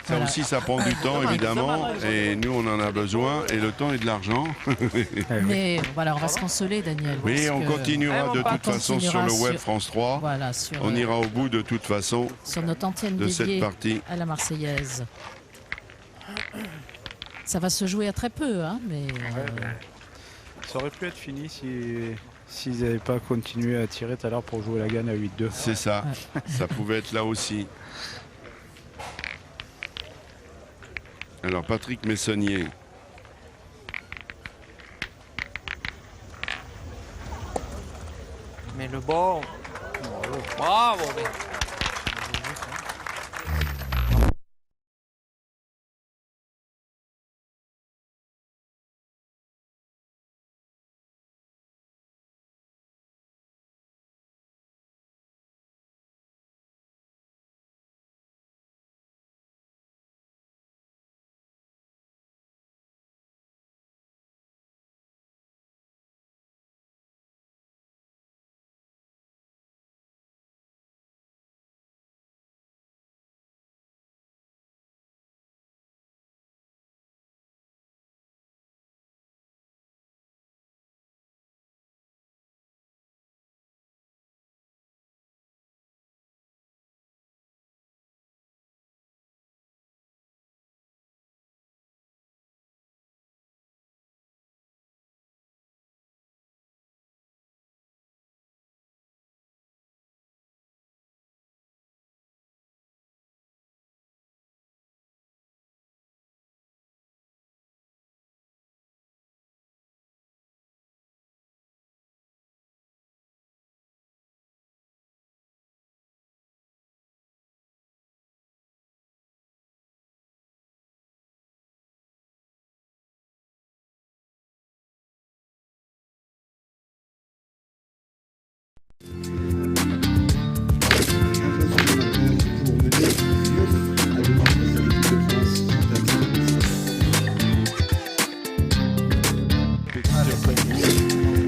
ça aussi ça prend du temps évidemment et nous on en a besoin et le temps est de l'argent. Mais voilà, on va se consoler, Daniel. Oui, parce on que- continuera de toute façon sur le web France 3. Voilà, sur, On ira au bout de toute façon sur notre antenne de cette dédiée partie. à la Marseillaise. Ça va se jouer à très peu, hein, mais Ça aurait pu être fini s'ils n'avaient pas continué à tirer tout à l'heure pour jouer la gagne à 8-2. C'est ça, ça pouvait être là aussi. Alors Patrick Messonnier. Mais le bon. Bravo.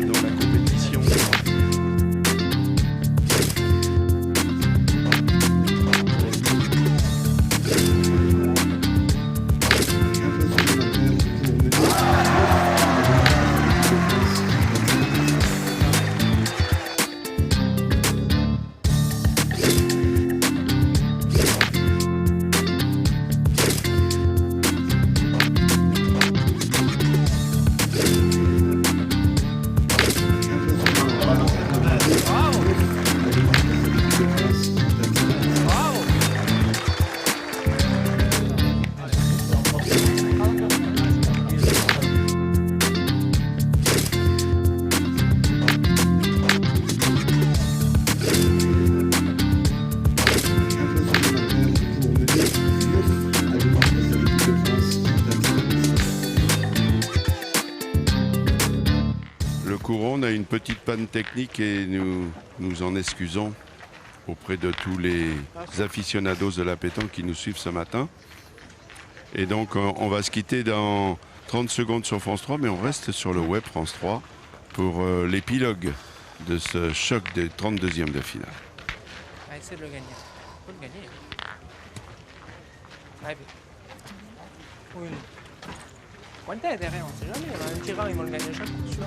Dans la compétition. On a une petite panne technique et nous en excusons auprès de tous les aficionados de la pétanque qui nous suivent ce matin. Et donc on va se quitter dans 30 secondes sur France 3, mais on reste sur le web France 3 pour l'épilogue de ce choc des 32e de finale. On va essayer de le gagner. On peut le gagner. Allez. Oui. Quant'è derrière, on sait jamais. Un tirant, ils vont le gagner chaque coup, sûr.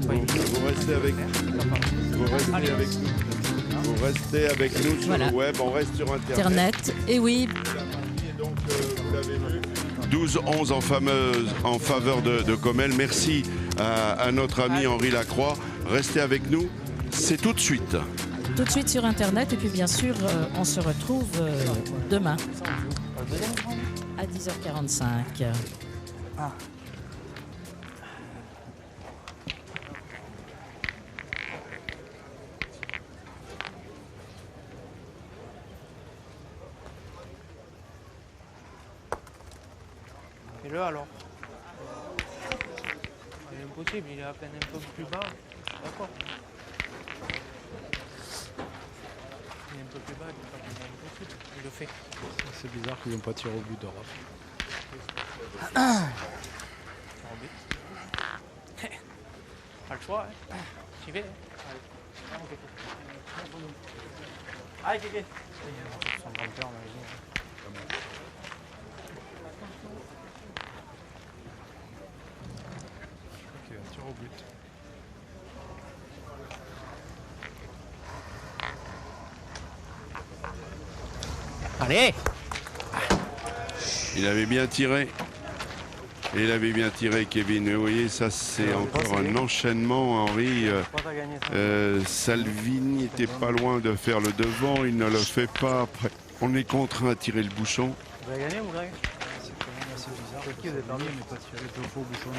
Vous restez avec nous. Vous restez avec nous sur Voilà. le web, on reste sur Internet. Et oui. Et donc, vous l'avez vu, 12-11 en faveur de Comel. Merci à notre ami Henri Lacroix. Restez avec nous, c'est tout de suite. tout de suite sur Internet. Et puis bien sûr, on se retrouve demain à 10h45. Ah. Et là alors? C'est impossible, il est à peine un peu plus bas. D'accord. Il est un peu plus bas, il est pas plus impossible. Il le fait. C'est bizarre qu'ils n'ont pas tiré au but d'Europe. Pas le choix, hein. J'y vais. Allez, Kéké. Son grand-père, on imagine. Ok, un tir au but. Allez! Il avait bien tiré. Et il avait bien tiré, Kevin. Vous voyez, ça c'est encore un enchaînement, Henri. Salvini était pas loin de faire le devant, il ne le fait pas. Après, on est contraint à tirer le bouchon. Vous avez gagné ou vous avez gagné? C'est quand même assez bizarre. Qui vous avez perdu? On n'est pas tiré deux fois au bouchon.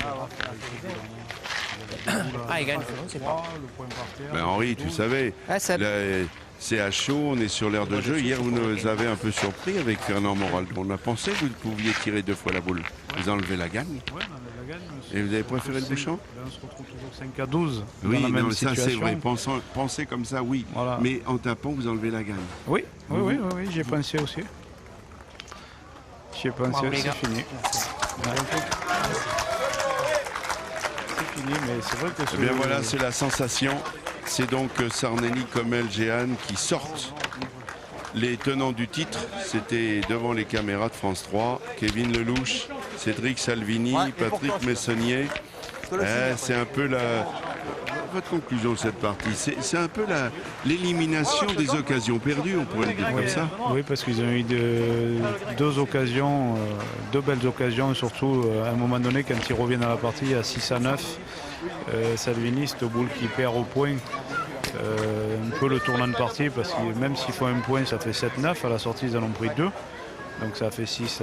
Ah, il gagne, c'est pas. Le point par terre. Ben, Henri, tu savais, c'est à chaud, on est sur l'air de jeu. Hier, vous nous avez un peu surpris avec Fernand Moral. On a pensé que vous pouviez tirer deux fois la boule. Vous enlevez la gagne. Ouais, on enlève la gagne. Et vous avez préféré le bouchon? On se retrouve toujours 5 à 12. Oui, dans la même non, ça situation. c'est vrai. Pensez comme ça, oui. Voilà. Mais en tapant, vous enlevez la gagne. Oui, oui, j'y ai pensé aussi. J'y ai pensé, c'est fini. C'est fini, mais c'est vrai que... Eh bien voilà, c'est la sensation. C'est donc Sarnelli, Commelle, Jehan qui sortent. Les tenants du titre, c'était devant les caméras de France 3, Kevin Lelouch, Cédric Salvini, Patrick Messonnier. C'est un peu votre conclusion de cette partie. C'est un peu l'élimination des occasions perdues, on pourrait le dire comme ça. Oui, parce qu'ils ont eu deux occasions, deux belles occasions, surtout à un moment donné, quand ils reviennent à la partie à 6 à 9. Salvini, cette boule qui perd au point, un peu le tournant de partie, parce que même s'il faut un point, ça fait 7-9. À la sortie, ils en ont pris 2. Donc ça fait 6-11.